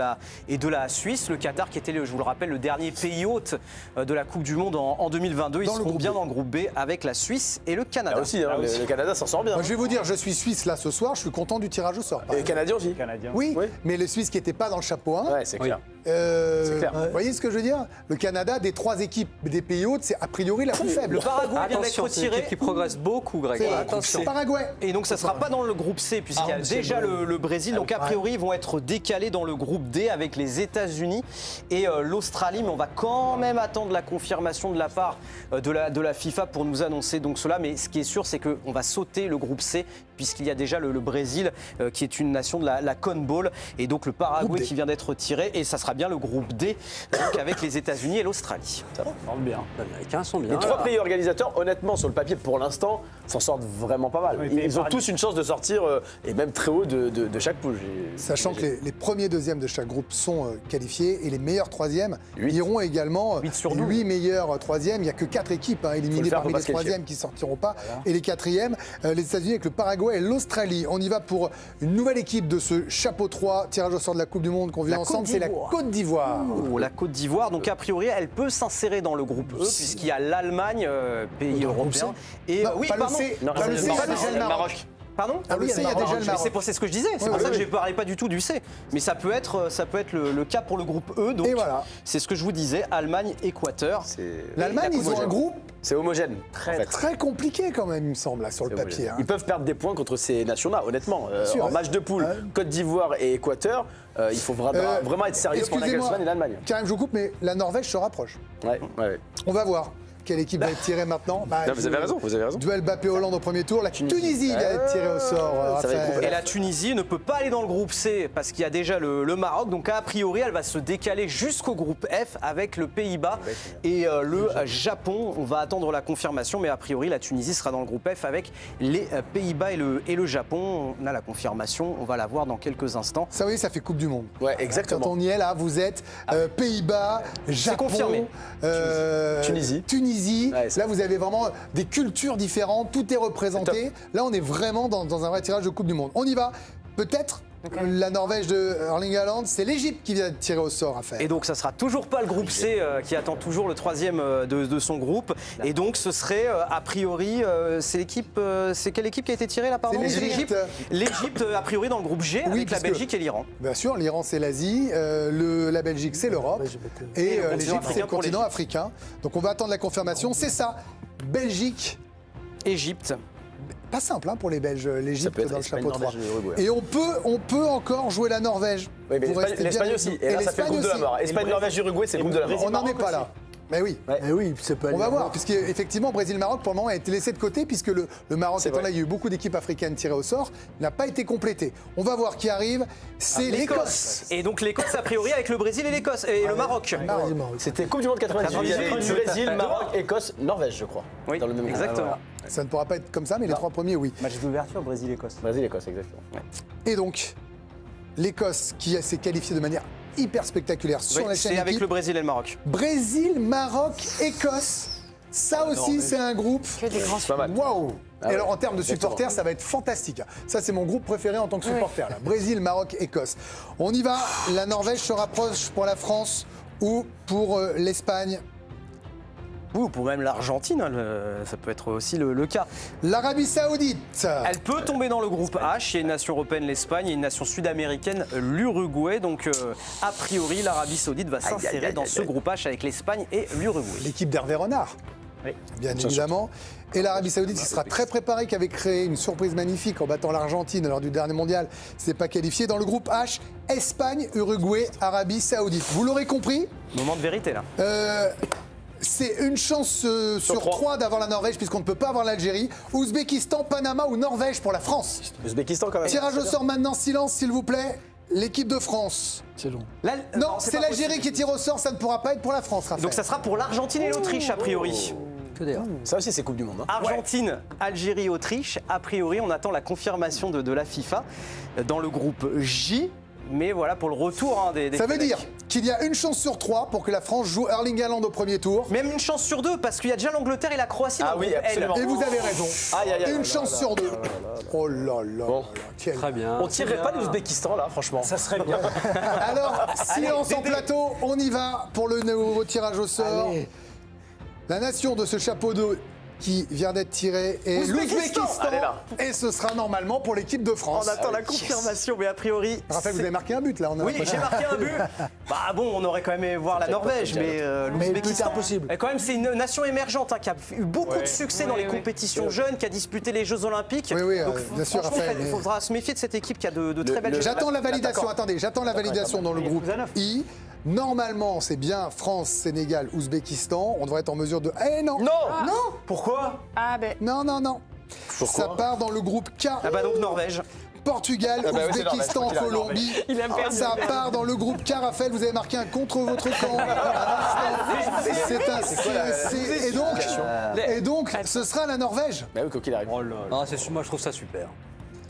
la Suisse. Le Qatar, qui était, je vous le rappelle, le dernier pays hôte de la Coupe du Monde en 2022. Ils Dans le seront groupe bien B. dans le groupe B avec la Suisse et le Canada. Là aussi, le Canada s'en sort bien. Moi, je vais vous dire, je suis Suisse là ce soir, je suis content du tirage au sort. Et les Canadiens aussi. Canadiens. Oui, Oui. mais les Suisses qui n'étaient pas dans le chapeau 1, Ouais, c'est clair. clair. Vous voyez ce que je veux dire? Le Canada, des 3 équipes des pays hauts, c'est a priori la plus faible. Le Paraguay vient d'être Attention, c'est une retiré. équipe qui progresse beaucoup, Greg. C'est vrai. Attention. Paraguay. Et donc ça ne sera pas dans le groupe C puisqu'il y a c'est déjà bon. le Brésil. Donc a priori ils vont être décalés dans le groupe D avec les États-Unis et l'Australie. Mais on va quand même attendre la confirmation de la part de la FIFA pour nous annoncer donc cela. Mais ce qui est sûr c'est qu'on va sauter le groupe C puisqu'il y a déjà le Brésil qui est une nation de la CONMEBOL et donc le Paraguay qui vient d'être retiré. Et ça sera bien le groupe D donc avec les États-Unis et l'Australie. Ça parle bien. Les Américains sont bien. Les 3 pays organisateurs, honnêtement, sur le papier, pour l'instant, s'en sortent vraiment pas mal. Oui, Ils ont mais tous une chance de sortir, et même très haut de chaque poule. Sachant que les premiers deuxièmes de chaque groupe sont qualifiés et les meilleurs troisièmes 8. iront également. 8 sur 8 meilleurs troisièmes. Il n'y a que 4 équipes éliminées le faire parmi pour les pas se qualifier. troisièmes qui ne sortiront pas. Et les quatrièmes, les États-Unis avec le Paraguay et l'Australie. On y va pour une nouvelle équipe de ce chapeau 3, tirage au sort de la Coupe du Monde qu'on vit La ensemble. Côte C'est la d'Ivoire. Côte d'Ivoire. Oh, la Côte d'Ivoire, donc a priori, elle peut s'insérer dans le groupe E, puisqu'il y a l'Allemagne, pays Dans le groupe européen. C. Et Non, oui, pas le pardon. C. Non, Pas le C, il y a déjà le Maroc. Pardon Ah oui, il y a déjà le Mais Maroc. c'est ce que je disais, c'est pour ça que je ne parlais pas du tout du C. Mais ça peut être le cas pour le groupe E. Donc Et voilà. c'est ce que je vous disais, Allemagne, Équateur. L'Allemagne, ils ont un groupe C'est homogène. très compliqué quand même, il me semble, là, sur le papier. hein. Ils peuvent perdre des points contre ces nations-là, honnêtement. sûr. En match de poule, Côte d'Ivoire et Équateur, il faut vraiment être sérieux pour Excusez-moi, l'Allemagne et l'Allemagne. Karim, je vous coupe, mais la Norvège se rapproche. Ouais. On va voir quelle équipe va être tirée maintenant. Bah, Non, vous avez raison. Duel Mbappé-Hollande au premier tour. La Tunisie va être tirée au sort. Ça va être Raphaël. Et la Tunisie ne peut pas aller dans le groupe C parce qu'il y a déjà le Maroc. Donc a priori, elle va se décaler jusqu'au groupe F avec le Pays-Bas et le Japon. On va attendre la confirmation, mais a priori, la Tunisie sera dans le groupe F avec les Pays-Bas et le Japon. On a la confirmation, on va la voir dans quelques instants. Ça, oui, ça fait Coupe du Monde. Ouais, Quand exactement. on y est là, vous êtes Pays-Bas, Japon, confirmé. Tunisie. Ouais, là, vous avez vraiment des cultures différentes, tout est représenté. Là, on est vraiment dans un vrai tirage de Coupe du Monde. On y va. Peut-être la Norvège de Erling Haaland, c'est l'Égypte qui vient de tirer au sort à faire. Et donc, ça sera toujours pas le groupe C qui attend toujours le troisième de son groupe. Et donc, ce serait a priori, c'est quelle équipe qui a été tirée là, pardon? C'est l'Égypte. L'Égypte, a priori, dans le groupe G, avec la parce que- Belgique et l'Iran. Bien sûr, l'Iran c'est l'Asie, la Belgique c'est l'Europe et le continent l'Égypte c'est africain le pour continent l'Égypte. africain. Donc on va attendre la confirmation, c'est ça. Belgique, Égypte. pas simple pour les Belges, Ça peut l'Égypte être dans le Espagne, chapeau 3. Norvège et Uruguay. Et on peut encore jouer la Norvège. Oui, mais Pour rester bien l'Espagne avec aussi. nous. Et là, ça fait le l'Espagne groupe de la aussi. mort. Espagne, Norvège, Uruguay, c'est le groupe de la mort. On n'en est pas là. Mais oui. Eh oui, c'est pas On va voir, puisqu'effectivement, Brésil-Maroc, pour le moment, a été laissé de côté, puisque le Maroc C'est étant vrai. là, il y a eu beaucoup d'équipes africaines tirées au sort, n'a pas été complété. On va voir qui arrive, c'est l'Écosse. Et donc, l'Écosse, a priori, avec le Brésil et l'Écosse. Et le Maroc. C'était Coupe du Monde 98. Il y avait 98, Brésil, Maroc, Écosse, Norvège, je crois. Oui, Dans le même groupe. exactement. Ça ne pourra pas être comme ça, mais les 3 premiers, oui. Match d'ouverture, Brésil-Écosse. Brésil, Écosse, exactement. Et donc, l'Écosse qui s'est qualifiée de manière hyper spectaculaire sur Oui, la chaîne c'est avec équipe. le Brésil et le Maroc. Brésil, Maroc, Écosse. Ça aussi, c'est un groupe. Que des grands C'est pas mal. Waouh! Ah Et alors ouais, en termes de supporters, ça va être fantastique. Ça, c'est mon groupe préféré en tant que supporter. Là. Brésil, Maroc, Écosse. On y va. La Norvège se rapproche pour la France ou pour l'Espagne. Ou pour même l'Argentine, hein, ça peut être aussi le cas. L'Arabie Saoudite. Elle peut tomber dans le groupe H. Il y a une nation européenne, l'Espagne, et une nation sud-américaine, l'Uruguay. Donc, a priori, l'Arabie Saoudite va s'insérer dans ce groupe H avec l'Espagne et l'Uruguay. L'équipe d'Hervé Renard. Oui. Bien évidemment. Et l'Arabie Saoudite qui sera très préparée, qui avait créé une surprise magnifique en battant l'Argentine lors du dernier mondial, s'est pas qualifié. Dans le groupe H, Espagne, Uruguay, Arabie Saoudite. Vous l'aurez compris, Moment de vérité, là. c'est une chance sur 3 d'avoir la Norvège puisqu'on ne peut pas avoir l'Algérie. Ouzbékistan, Panama ou Norvège pour la France. Ouzbékistan, quand même. Tirage au sort maintenant, silence s'il vous plaît. L'équipe de France. C'est long. Non, c'est pas l'Algérie qui tire au sort, ça ne pourra pas être pour la France, Raphaël. Donc, ça sera pour l'Argentine et l'Autriche, a priori. Ça aussi, c'est Coupe du Monde. hein. Argentine, Algérie, Autriche. A priori, on attend la confirmation de la FIFA dans le groupe J. Mais voilà pour le retour des Ça veut Fennecs. dire qu'il y a une chance sur 3 pour que la France joue Erling Haaland au premier tour. Même une chance sur 2, parce qu'il y a déjà l'Angleterre et la Croatie dans Ah le oui, groupe L. absolument. Et vous avez raison. Aïe, aïe, aïe. Une chance sur 2. Oh là là. Bon. là, quel- Très bien. On tirerait pas l'Ouzbékistan, là, franchement. Ça serait bien. Alors, silence en Dédé. plateau, on y va pour le nouveau tirage au sort. Allez. La nation de ce chapeau d'eau qui vient d'être tiré est Ouzbékistan. l'Ouzbékistan. Allez, là. Et ce sera normalement pour l'équipe de France. On attend la confirmation, mais a priori. Raphaël, vous c'est- avez marqué un but là. On a Oui, l'impression. j'ai marqué un but. Bah bon, on aurait quand même aimé voir la Norvège, mais Mais l'Ouzbékistan. tout est impossible. Et quand même, c'est une nation émergente qui a eu beaucoup de succès dans les Oui. compétitions jeunes, qui a disputé les Jeux Olympiques. Oui, oui, Donc, bien sûr, franchement, Raphaël, il mais- faudra se méfier de cette équipe qui a de très belles J'attends la validation. D'accord. Attendez, j'attends la validation dans le Il y a groupe Kouzanov. I. Normalement, c'est bien France, Sénégal, Ouzbékistan. On devrait être en mesure de. Eh non. Non. Pourquoi? Ah ben. Non. Ça part dans le groupe K. Ah bah donc Norvège. Portugal, Ah bah oui, c'est Ouzbékistan, Norvège, quoi qu'il arrive, Colombie. Il a perdu. Ça part dans le groupe K. Raphaël, vous avez marqué un contre votre camp. C'est un. Et donc, ce sera la Norvège. Bah oui, quoi qu'il arrive. Oh là là. Ah, moi, je trouve ça super.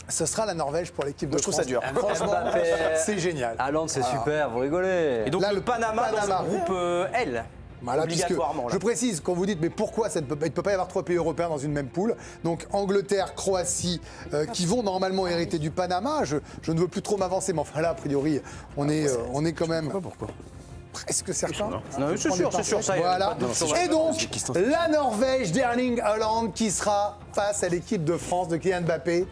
Ce sera la Norvège pour l'équipe de Moi, je trouve France. ça dur. Franchement, Mbappé. c'est génial. Haaland, c'est super, vous rigolez. Et donc Là, le Panama dans Panama. le groupe L. Voilà, puisque obligatoirement. Là. je précise, quand vous dites mais pourquoi il ne peut pas y avoir 3 pays européens dans une même poule, donc Angleterre, Croatie, qui vont normalement hériter du Panama, je ne veux plus trop m'avancer, mais enfin là, a priori, on est quand même presque certain. Non, c'est sûr, ça y est, Voilà. pas de doute sur- Et donc, la Norvège d'Erling Haaland qui sera face à l'équipe de France de Kylian Mbappé.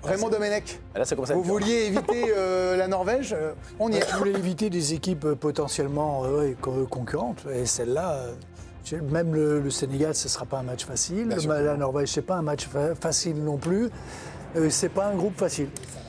Raymond Domenech, Ah, là, ça commence à vous être dur. vouliez éviter la Norvège, on y est. Je voulais éviter des équipes potentiellement concurrentes. Et celle-là, même le Sénégal, ce ne sera pas un match facile. Bien sûr. La Norvège, ce n'est pas un match facile non plus. Ce n'est pas un groupe facile.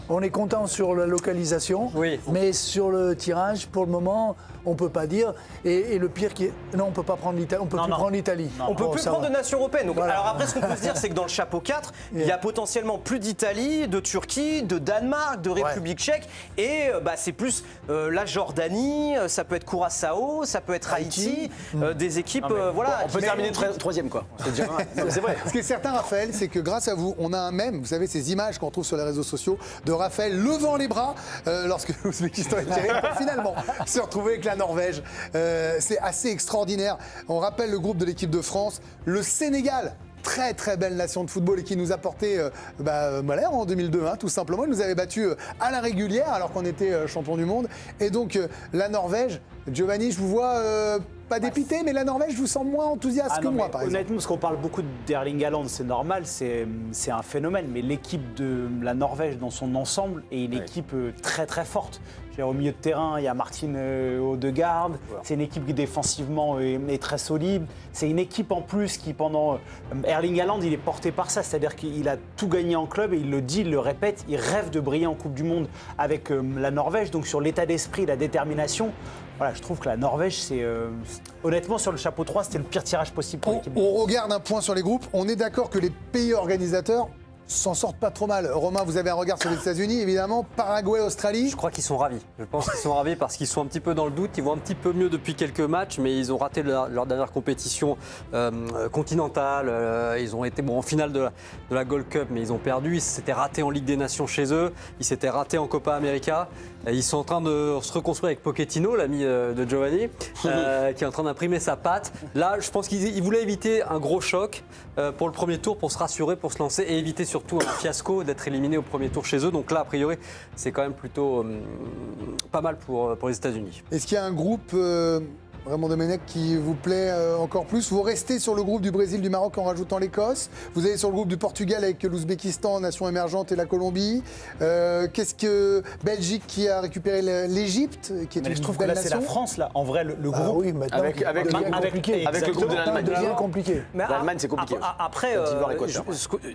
On est content sur la localisation, Oui. mais sur le tirage, pour le moment, on ne peut pas dire. Et le pire qui est... Non, on ne peut pas prendre l'Italie. On peut Non, plus non. prendre l'Italie. On peut Bon, plus ça prendre va. de nations européennes. Donc, Voilà. alors après, ce qu'on peut se dire, c'est que dans le chapeau 4, il y a potentiellement plus d'Italie, de Turquie, de Danemark, de République tchèque. Et c'est plus la Jordanie, ça peut être Curaçao, ça peut être Haïti, des équipes. Voilà. On peut terminer troisième, quoi. C'est déjà pas mal. C'est vrai. Ce qui est certain, Raphaël, c'est que grâce à vous, on a un mème, vous savez, ces images qu'on trouve sur les réseaux sociaux de Raphaël levant les bras lorsque l'Ouzbékistan est tiré pour finalement se retrouver avec la Norvège. C'est assez extraordinaire. On rappelle le groupe de l'équipe de France, le Sénégal. Très très belle nation de football et qui nous a porté malheur en 2002, tout simplement. Il nous avait battus à la régulière alors qu'on était champion du monde. Et donc la Norvège, Giovanni, je vous vois pas dépité, mais la Norvège, je vous sens moins enthousiaste que non, moi, mais par exemple. honnêtement, parce qu'on parle beaucoup d'Erling Haaland, c'est normal, c'est un phénomène. Mais l'équipe de la Norvège dans son ensemble est une équipe très très forte. Au milieu de terrain, il y a Martin Odegaard. C'est une équipe qui défensivement est très solide. C'est une équipe en plus qui, pendant Erling Haaland, il est porté par ça. C'est-à-dire qu'il a tout gagné en club et il le dit, il le répète. Il rêve de briller en Coupe du Monde avec la Norvège. Donc sur l'état d'esprit, la détermination. Voilà, je trouve que la Norvège, c'est honnêtement sur le chapeau 3, c'était le pire tirage possible pour l'équipe. On regarde un point sur les groupes. On est d'accord que les pays organisateurs s'en sortent pas trop mal. Romain, vous avez un regard sur les États-Unis, évidemment. Paraguay, Australie. Je crois qu'ils sont ravis. Je pense qu'ils sont ravis parce qu'ils sont un petit peu dans le doute. Ils vont un petit peu mieux depuis quelques matchs, mais ils ont raté leur dernière compétition continentale. Ils ont été en finale de la Gold Cup, mais ils ont perdu. Ils s'étaient ratés en Ligue des Nations chez eux. Ils s'étaient ratés en Copa América. Ils sont en train de se reconstruire avec Pochettino, l'ami de Giovanni, qui est en train d'imprimer sa patte. Là, je pense qu'ils voulaient éviter un gros choc pour le premier tour, pour se rassurer, pour se lancer et éviter surtout un fiasco d'être éliminé au premier tour chez eux. Donc là, a priori, c'est quand même plutôt pas mal pour les États-Unis. Est-ce qu'il y a un groupe, Raymond Domenech, qui vous plaît encore plus? Vous restez sur le groupe du Brésil, du Maroc en rajoutant l'Écosse. Vous allez sur le groupe du Portugal avec l'Ouzbékistan, nation émergente, et la Colombie. Qu'est-ce que Belgique qui a récupéré l'Égypte, qui est Mais une je trouve que belle là, c'est la nation? France, là. En vrai, le Ah groupe. oui, maintenant, Avec ça devient compliqué. avec le groupe de l'Allemagne. Ça devient compliqué. Mais L'Allemagne, c'est compliqué aussi. Après, Côte d'Ivoire, Équateur.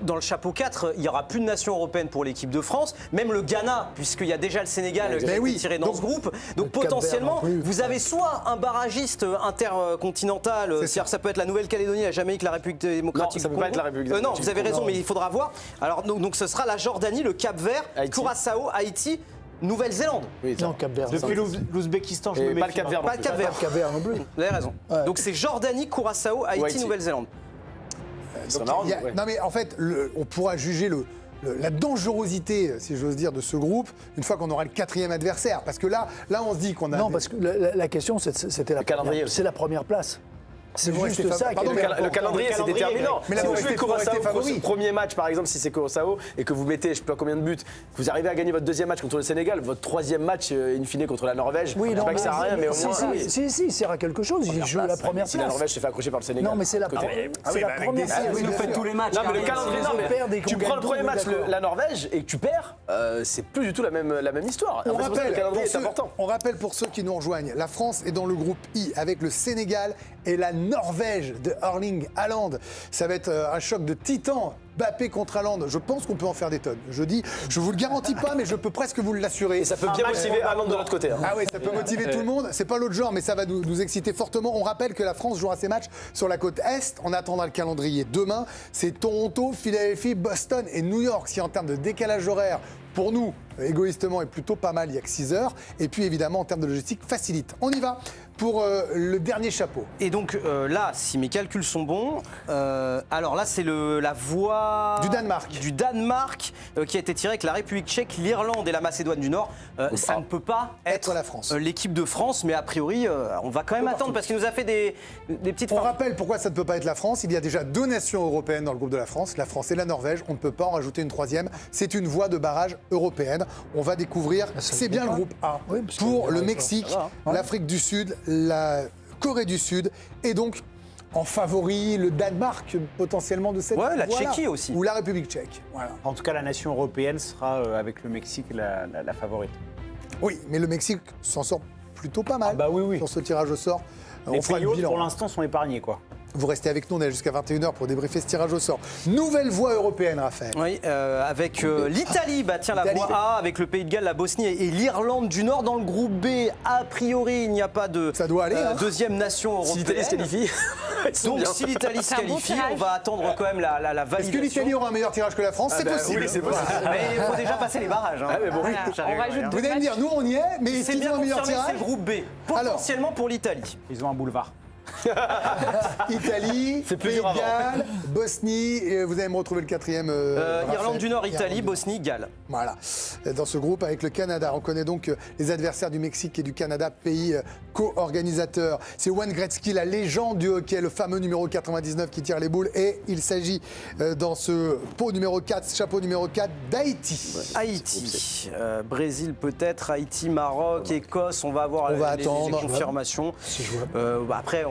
dans le chapeau 4, il n'y aura plus de nation européenne pour l'équipe de France, même le Ghana, puisqu'il y a déjà le Sénégal qui Mais est oui, tiré dans donc, ce groupe. Donc Cap-Vert potentiellement, non plus. vous avez soit un barragiste intercontinental, c'est-à-dire ça peut être la Nouvelle-Calédonie, la Jamaïque, la République démocratique Non, ça peut du pas Congo. être la République Non, démocratique vous avez du Congo. raison, mais il faudra voir. Alors donc ce sera la Jordanie, le Cap-Vert, Haïti. Curaçao, Haïti, Nouvelle-Zélande. Oui, Non, Cap-Vert. Depuis l'Ouzbékistan, je Et me méfie. pas le Cap-Vert. Pas le Cap-Vert. Cap-Vert non plus. Vous avez raison. Ouais. Donc c'est Jordanie, Curaçao, Haïti, Haïti. Nouvelle-Zélande. C'est marrant. Il y a- ouais. Non mais en fait, on pourra juger la dangerosité, si j'ose dire, de ce groupe une fois qu'on aura le 4e adversaire. Parce que là on se dit qu'on a... Non, parce que la question, c'était Le calendrier aussi. c'est la première place. C'est vous juste restez ça. pardon, mais Le calendrier, c'est déterminant. Mais là, Si vous vous jouez restez Curaçao, favori. premier match par exemple, si c'est Curaçao, et que vous mettez je sais pas combien de buts, que vous arrivez à gagner votre deuxième match contre le Sénégal, votre troisième match in fine contre la Norvège, Oui, je dis non, pas que ça sert à rien, mais au moins. oui. si, il sert à quelque chose. Il joue la première Si la place. Norvège se fait accrocher par le Sénégal. Non, mais c'est la Côté- oui, bah, avec première des- place. oui, Vous nous bien faites sûr. tous les matchs. Non, mais le Karine. calendrier, les non, autres mais perdent et qu'on tu prends gagne le premier tout, match, d'accord. la Norvège, et que tu perds, c'est plus du tout la même histoire. On En fait, c'est pour ça que le calendrier est important. on rappelle pour ceux qui nous rejoignent, la France est dans le groupe I avec le Sénégal et la Norvège de Erling Haaland. Ça va être un choc de titans. Mbappé contre Haaland, je pense qu'on peut en faire des tonnes. Je vous le garantis pas, mais je peux presque vous l'assurer. Et ça peut bien motiver Haaland de l'autre côté. hein. Ah oui, ça peut motiver tout le monde. C'est pas l'autre genre, mais ça va nous exciter fortement. On rappelle que la France jouera ses matchs sur la côte Est. On attendra le calendrier demain. C'est Toronto, Philadelphie, Boston et New York. Si en termes de décalage horaire, pour nous, égoïstement, est plutôt pas mal, il y a que 6 heures. Et puis évidemment, en termes de logistique, facilite. On y va pour le dernier chapeau. Et donc là, si mes calculs sont bons, alors là c'est la voie Du Danemark. Qui a été tirée avec la République tchèque, l'Irlande et la Macédoine du Nord. Ça ne peut pas être la France. l'équipe de France, mais a priori on va quand même attendre parce qu'il nous a fait des petites. On rappelle pourquoi ça ne peut pas être la France. Il y a déjà 2 nations européennes dans le groupe de la France et la Norvège. On ne peut pas en rajouter une troisième. C'est une voie de barrage européenne. On va découvrir, c'est bien le groupe A. Oui, parce que pour le ça Mexique, va, l'Afrique du Sud, la Corée du Sud et donc en favori le Danemark potentiellement de cette Ouais, la voie-là. Tchéquie aussi. Ou la République tchèque. Voilà. En tout cas, la nation européenne sera avec le Mexique la favorite. Oui, mais le Mexique s'en sort plutôt pas mal Ah bah oui. sur ce tirage au sort. Les On fera le pays bilan. pour l'instant sont épargnés, quoi. Vous restez avec nous, on est jusqu'à 21h pour débriefer ce tirage au sort. Nouvelle voie européenne, Raphaël. Oui, avec l'Italie, la L'Italie. voie A, avec le Pays de Galles, la Bosnie et l'Irlande du Nord. Dans le groupe B, a priori, il n'y a pas de Ça doit aller, hein. deuxième nation Si l'Italie se européenne. qualifie, ils sont Donc bien. si l'Italie se C'est un bon qualifie, tirage. on va attendre quand même la Est-ce validation. que l'Italie aura un meilleur tirage que la France? C'est bah possible. oui, c'est possible. Mais il faut déjà passer les barrages. Hein. Ah, mais bon. Voilà, on rajoute Vous deux allez me dire, matchs. nous on y est, mais C'est s'ils bien ont un meilleur confirmé, c'est tirage, le groupe B. Potentiellement pour l'Italie. Ils ont un boulevard. Italie, C'est plus Pays de dur avant. Galles, Bosnie, et vous allez me retrouver le quatrième. Irlande Raphaël. du Nord, Italie, Irlande du Nord. Bosnie, Galles. Voilà, dans ce groupe avec le Canada. On connaît donc les adversaires du Mexique et du Canada, pays co-organisateurs. C'est Wayne Gretzky, la légende du hockey, le fameux numéro 99 qui tire les boules. Et il s'agit dans ce pot numéro 4, chapeau numéro 4, d'Haïti. Haïti, Brésil peut-être, Haïti, Maroc, Écosse, on va avoir On va les attendre. confirmations. Après,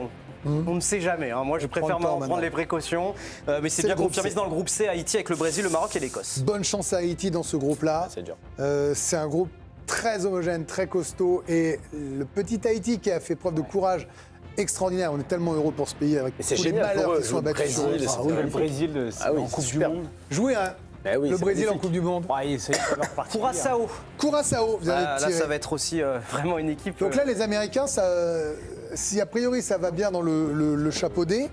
on ne sait jamais. hein. Moi, je prends préfère le temps prendre maintenant. les précautions. Mais c'est C'est bien le groupe confirmé C. c'est dans le groupe C, Haïti avec le Brésil, le Maroc et l'Écosse. Bonne chance à Haïti dans ce groupe-là. C'est dur. C'est un groupe très homogène, très costaud. Et le petit Haïti qui a fait preuve de courage extraordinaire. On est tellement heureux pour ce pays avec Mais c'est tous les génial malheurs pour eux, qui sont le abattus sur eux. Brésil, Ah c'est oui. Le Brésil, c'est Ah oui, en Coupe super. du Monde. Jouer oui, le c'est Brésil en magnifique. Coupe du Monde. Ouais, c'est une valeur particulière. Curaçao. Curaçao, vous allez Là, tirer. ça va être aussi vraiment une équipe. Donc là, les Américains, si a priori ça va bien dans le chapeau D,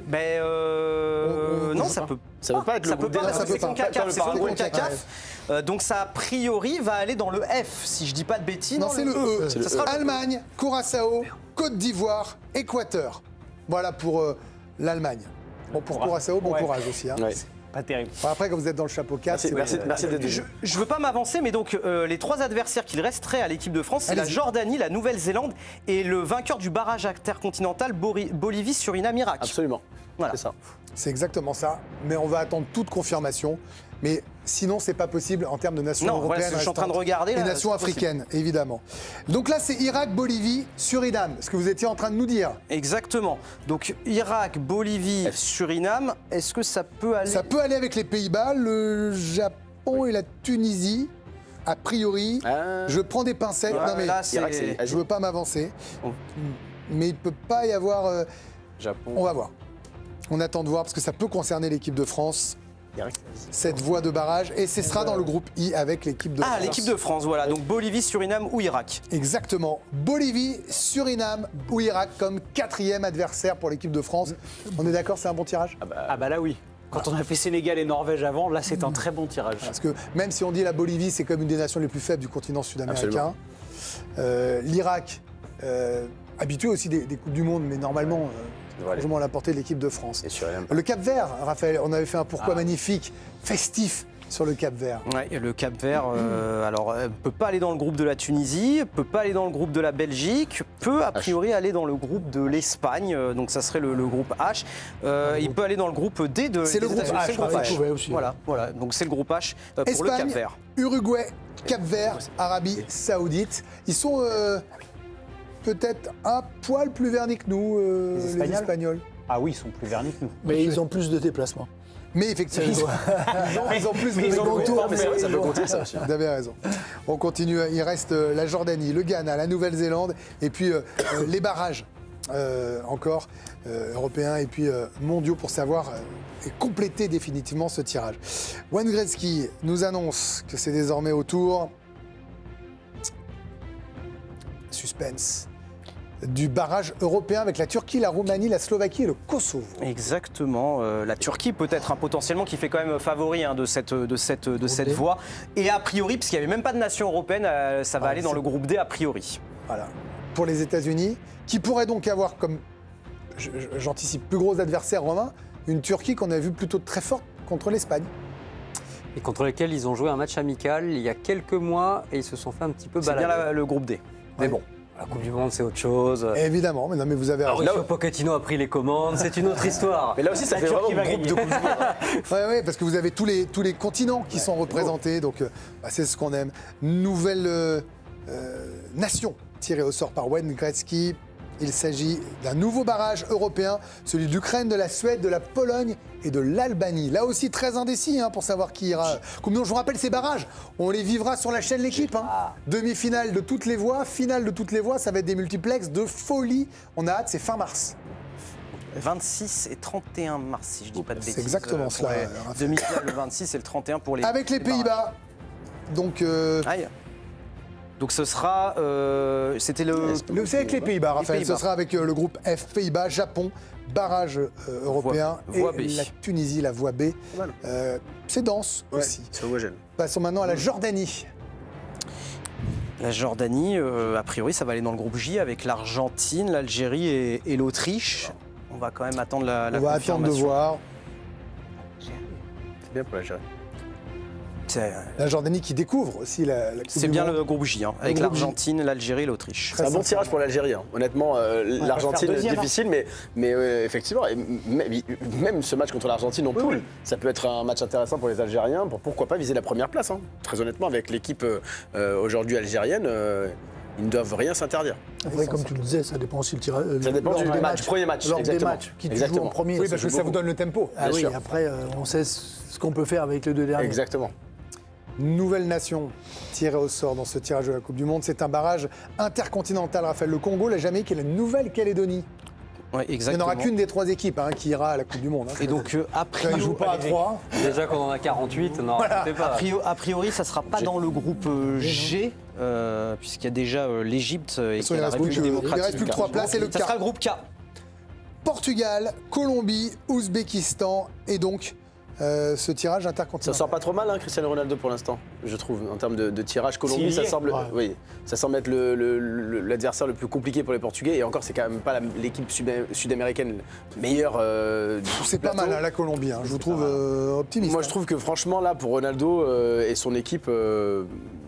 Non, ça peut. Ça peut pas être le Ça peut groupe pas, D, parce ça que peut c'est pas. CONCACAF, Le c'est Paraguay, CONCACAF. Donc ça, a priori, va aller dans le F, si je dis pas de bêtises. non, c'est le E. C'est le Ça sera le E. Allemagne, Curaçao, Côte d'Ivoire, Équateur. Voilà pour l'Allemagne. Bon, pour Curaçao, bon Ouais. courage aussi. hein. Ouais. Pas terrible. Enfin, après, quand vous êtes dans le chapeau 4, Merci d'être venu. Je veux pas m'avancer, mais donc les trois adversaires qu'il resterait à l'équipe de France, c'est la Allez-y. Jordanie, la Nouvelle-Zélande et le vainqueur du barrage intercontinental Bolivie, Suriname, Irak. Absolument. Voilà. C'est ça. c'est exactement ça. Mais on va attendre toute confirmation. Mais sinon, c'est pas possible en termes de nations Non, voilà européennes. ce que je suis en train de restantes. regarder, Et là, nations c'est pas possible. africaines, évidemment. Donc là, c'est Irak, Bolivie, Suriname. Ce que vous étiez en train de nous dire. Exactement. Donc Irak, Bolivie, Suriname, est-ce que ça peut aller Ça peut aller avec les Pays-Bas, le Japon et la Tunisie. A priori, Ah. je prends des pincettes. Ouais, non, mais là, c'est- Irak, c'est je veux pas m'avancer. Oh. Mais il peut pas y avoir. Japon. On va voir. On attend de voir parce que ça peut concerner l'équipe de France. Irak. Cette voie de barrage. Et ce sera dans le groupe I avec l'équipe de France. Ah, l'équipe de France, voilà. Donc Bolivie, Suriname ou Irak. Exactement. Bolivie, Suriname ou Irak comme quatrième adversaire pour l'équipe de France. On est d'accord, c'est un bon tirage? Ah bah là oui. Quand on a fait Sénégal et Norvège avant, là c'est un très bon tirage. Parce que même si on dit la Bolivie, c'est comme une des nations les plus faibles du continent sud-américain. L'Irak, habitué aussi des Coupes du Monde, mais normalement, Voilà. largement à la portée de l'équipe de France. Et Suriname. Le Cap-Vert, Raphaël, on avait fait un pourquoi magnifique, festif, sur le Cap-Vert. Ouais, et le Cap-Vert, alors, peut pas aller dans le groupe de la Tunisie, peut pas aller dans le groupe de la Belgique, peut a priori aller dans le groupe de l'Espagne, donc ça serait le groupe H. Il peut aller dans le groupe D de C'est le des groupe États-Unis. H, C'est le groupe ouais, H. il pouvait aussi. Voilà, donc c'est le groupe H pour le Espagne, Cap-Vert. Uruguay, Cap-Vert, Arabie Saoudite. Ils sont peut-être un poil plus vernis que nous, les Espagnols. Ah oui, ils sont plus vernis que nous. Mais ils ont plus de déplacements. Mais effectivement, ils ont plus de ils ont grands beaucoup tours. de- C'est vrai, ça peut compter ça aussi. Vous avez raison. On continue. Il reste la Jordanie, le Ghana, la Nouvelle-Zélande et puis les barrages encore européens et puis mondiaux pour savoir et compléter définitivement ce tirage. Wayne Gretzky nous annonce que c'est désormais au tour suspense du barrage européen avec la Turquie, la Roumanie, la Slovaquie et le Kosovo. Exactement. La Turquie peut-être potentiellement qui fait quand même favori de cette voie. Et a priori, puisqu'il n'y avait même pas de nation européenne, ça va aller dans le groupe D a priori. Voilà. Pour les États-Unis, qui pourraient donc avoir comme, j'anticipe, plus gros adversaire romain, une Turquie qu'on a vue plutôt très forte contre l'Espagne. Et contre lesquels ils ont joué un match amical il y a quelques mois et ils se sont fait un petit peu C'est bien balader. le groupe D. Mais Ouais. bon. La Coupe du Monde, c'est autre chose. Évidemment, mais non, mais vous avez raison. Mauricio Pochettino a pris les commandes, c'est une autre histoire. Mais là aussi, ça La fait Turquie vraiment va groupe de gagner. Coupe du Monde. Ouais, parce que vous avez tous les continents qui sont représentés, donc c'est ce qu'on aime. Nouvelle nation tirée au sort par Wayne Gretzky. Il s'agit d'un nouveau barrage européen, celui d'Ukraine, de la Suède, de la Pologne et de l'Albanie. Là aussi très indécis pour savoir qui ira. Comme je vous rappelle, ces barrages, on les vivra sur la chaîne L'équipe. Demi-finale de toutes les voies, finale de toutes les voies, ça va être des multiplex de folie. On a hâte, c'est fin mars. 26 et 31 mars, si je dis pas de bêtises. C'est exactement cela, Ouais. Raphaël. Demi-finale le 26 et le 31 pour les. Avec les Pays-Bas. Donc, Aïe. Donc ce sera. C'était le. c'est avec les Pays-Bas, Raphaël. Pays-Bas. Ce sera avec le groupe F, Pays-Bas, Japon, barrage européen voie et B. la Tunisie, la voie B. mal. C'est dense aussi. C'est homogène. Passons maintenant à la Jordanie. La Jordanie, a priori, ça va aller dans le groupe J avec l'Argentine, l'Algérie et l'Autriche. On va quand même attendre la On va attendre de confirmation. voir. C'est bien pour l'Algérie. La Jordanie qui découvre aussi la Coupe C'est du bien Monde. le groupe J, avec groupe J. l'Argentine, l'Algérie et l'Autriche. C'est un bon tirage pour l'Algérie. Honnêtement, l'Argentine, faire deuxième, difficile, mais effectivement, et même ce match contre l'Argentine en poule, ça peut être un match intéressant pour les Algériens. Pourquoi pas viser la première place Très honnêtement, avec l'équipe aujourd'hui algérienne, ils ne doivent rien s'interdire. Après, comme tu le disais, ça dépend aussi le tirage. Ça dépend du premier match. L'ordre des exactement. matchs. Qui tu joues Exactement. en premier. Oui, ça parce que joue ça vous beaucoup. donne le tempo. Ah oui, sûr. après, on sait ce qu'on peut faire avec les deux derniers. Exactement. Nouvelle nation tirée au sort dans ce tirage de la Coupe du Monde. C'est un barrage intercontinental, Raphaël. Le Congo, la Jamaïque et la Nouvelle-Calédonie. Ouais, Il n'y en exactement. aura qu'une des trois équipes qui ira à la Coupe du Monde. Et donc, a Quand ils ne jouent priori, pas à 3. Déjà qu'on en a 48, non, écoutez pas. a priori, ça ne sera pas dans le groupe G, puisqu'il y a déjà l'Égypte et Il la reste plus République que, il démocratique. reste plus que 3 places et le Ça sera quart. le groupe K. Portugal, Colombie, Ouzbékistan et donc ce tirage Ça intercontinental. sort pas trop mal, Cristiano Ronaldo, pour l'instant, je trouve, en termes de tirage. Colombie, S'il y ça est. semble, Ouais. oui, ça semble être l'adversaire le plus compliqué pour les Portugais. Et encore, c'est quand même pas l'équipe sud-américaine meilleure. C'est pas mal la Colombie, je vous trouve optimiste. Moi, je trouve que franchement, là, pour Ronaldo et son équipe,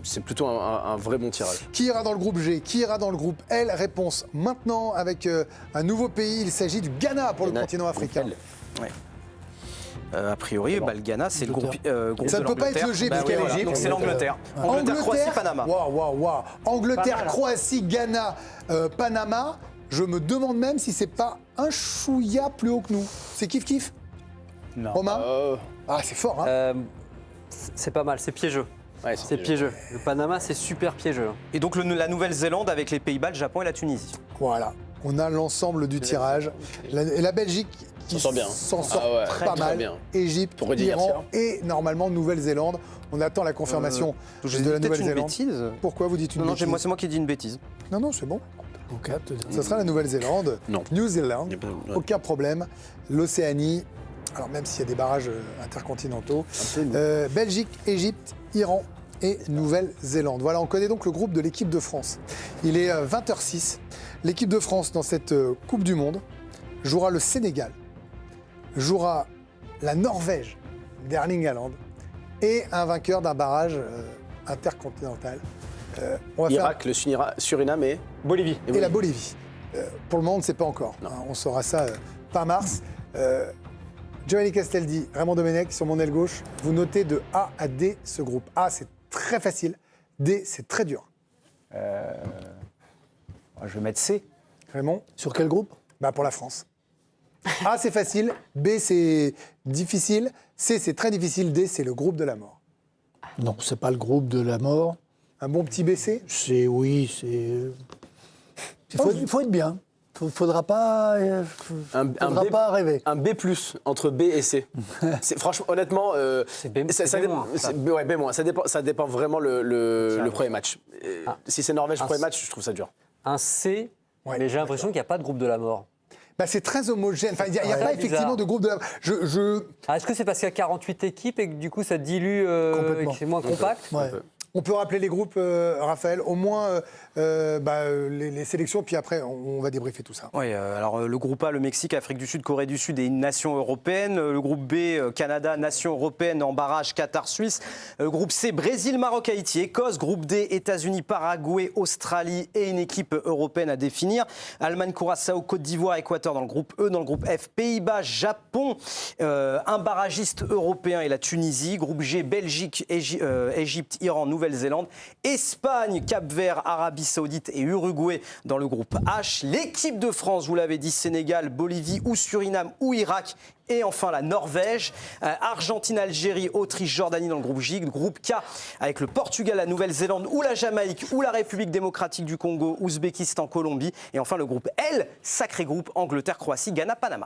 c'est plutôt un vrai bon tirage. Qui ira dans le groupe G? Qui ira dans le groupe L? Réponse maintenant avec un nouveau pays. Il s'agit du Ghana pour le continent africain. A priori, le Ghana, c'est le groupe Ça de ne peut pas être l'Angleterre. le G, Bah puisqu'il y a voilà, l'Égypte. donc c'est l'Angleterre. Angleterre, Croatie, Panama. Waouh. Angleterre, Pas mal, hein. Croatie, Ghana, Panama. Je me demande même si c'est pas un chouïa plus haut que nous. C'est kiff-kiff, Non. Romain? Ah, c'est fort, C'est pas mal, c'est piégeux. Ouais, C'est piégeux. Le Panama, c'est super piégeux. Et donc la Nouvelle-Zélande avec les Pays-Bas, le Japon et la Tunisie. Voilà. On a l'ensemble du tirage. Et la Belgique qui S'en sort bien. s'en sort Ah ouais, pas très mal. bien. Égypte, Pour Rudy Iran Garcia. et normalement Nouvelle-Zélande. On attend la confirmation Je de dis la peut-être une Nouvelle-Zélande. bêtise. Pourquoi vous dites une Non, bêtise c'est moi qui dis une bêtise. Non, c'est bon. Donc, hâte de dire. Ça sera la Nouvelle-Zélande, Non. New Zealand, Il y a pas- ouais. aucun problème. L'Océanie, alors même s'il y a des barrages intercontinentaux, Belgique, Égypte, Iran et Nouvelle-Zélande. Voilà, on connaît donc le groupe de l'équipe de France. Il est 20h06. L'équipe de France dans cette Coupe du Monde jouera le Sénégal, jouera la Norvège d'Erling Haaland et un vainqueur d'un barrage intercontinental. On va Irak, le Suriname et Bolivie. faire... Et la Bolivie. Pour le moment, on ne sait pas encore. Hein, on saura ça fin mars. Giovanni Castaldi, Raymond Domenech, sur mon aile gauche, vous notez de A à D ce groupe. A, c'est très facile. D, c'est très dur. Je vais mettre C. Raymond? Sur quel groupe? Bah pour la France. A, c'est facile. B, c'est difficile. C, c'est très difficile. D, c'est le groupe de la mort. Non, c'est pas le groupe de la mort. Un bon petit BC? Oui, c'est... Il faut être bien. Faudra pas rêver. un B+, entre B et C. Franchement, honnêtement, C'est B- ça c'est dépend. B-. Ouais, B-. Ça dépend vraiment le premier match. Si c'est Norvège, le premier match, je trouve ça dur. Un C, Ouais, mais j'ai l'impression qu'il n'y a pas de groupe de la mort. Bah, c'est très homogène. Enfin, il n'y a Ouais, pas bizarre. effectivement de groupe de la mort. Est-ce que c'est parce qu'il y a 48 équipes et que du coup ça dilue et que c'est moins compact? Ouais. On peut rappeler les groupes, Raphaël, au moins les sélections, puis après, on va débriefer tout ça. Oui, alors le groupe A, le Mexique, Afrique du Sud, Corée du Sud et une nation européenne. Le groupe B, Canada, nation européenne en barrage, Qatar, Suisse. Groupe C, Brésil, Maroc, Haïti, Écosse. Groupe D, États-Unis, Paraguay, Australie et une équipe européenne à définir. Allemagne, Curaçao, Côte d'Ivoire, Équateur dans le groupe E. Dans le groupe F, Pays-Bas, Japon, un barragiste européen et la Tunisie. Groupe G, Belgique, Égypte, Iran, Nouvelle-Zélande. Espagne, Cap-Vert, Arabie Saoudite et Uruguay dans le groupe H. L'équipe de France, vous l'avez dit, Sénégal, Bolivie ou Suriname ou Irak. Et enfin la Norvège, Argentine, Algérie, Autriche, Jordanie dans le groupe J, groupe K avec le Portugal, la Nouvelle-Zélande ou la Jamaïque ou la République démocratique du Congo, Ouzbékistan, Colombie. Et enfin le groupe L, sacré groupe, Angleterre, Croatie, Ghana, Panama.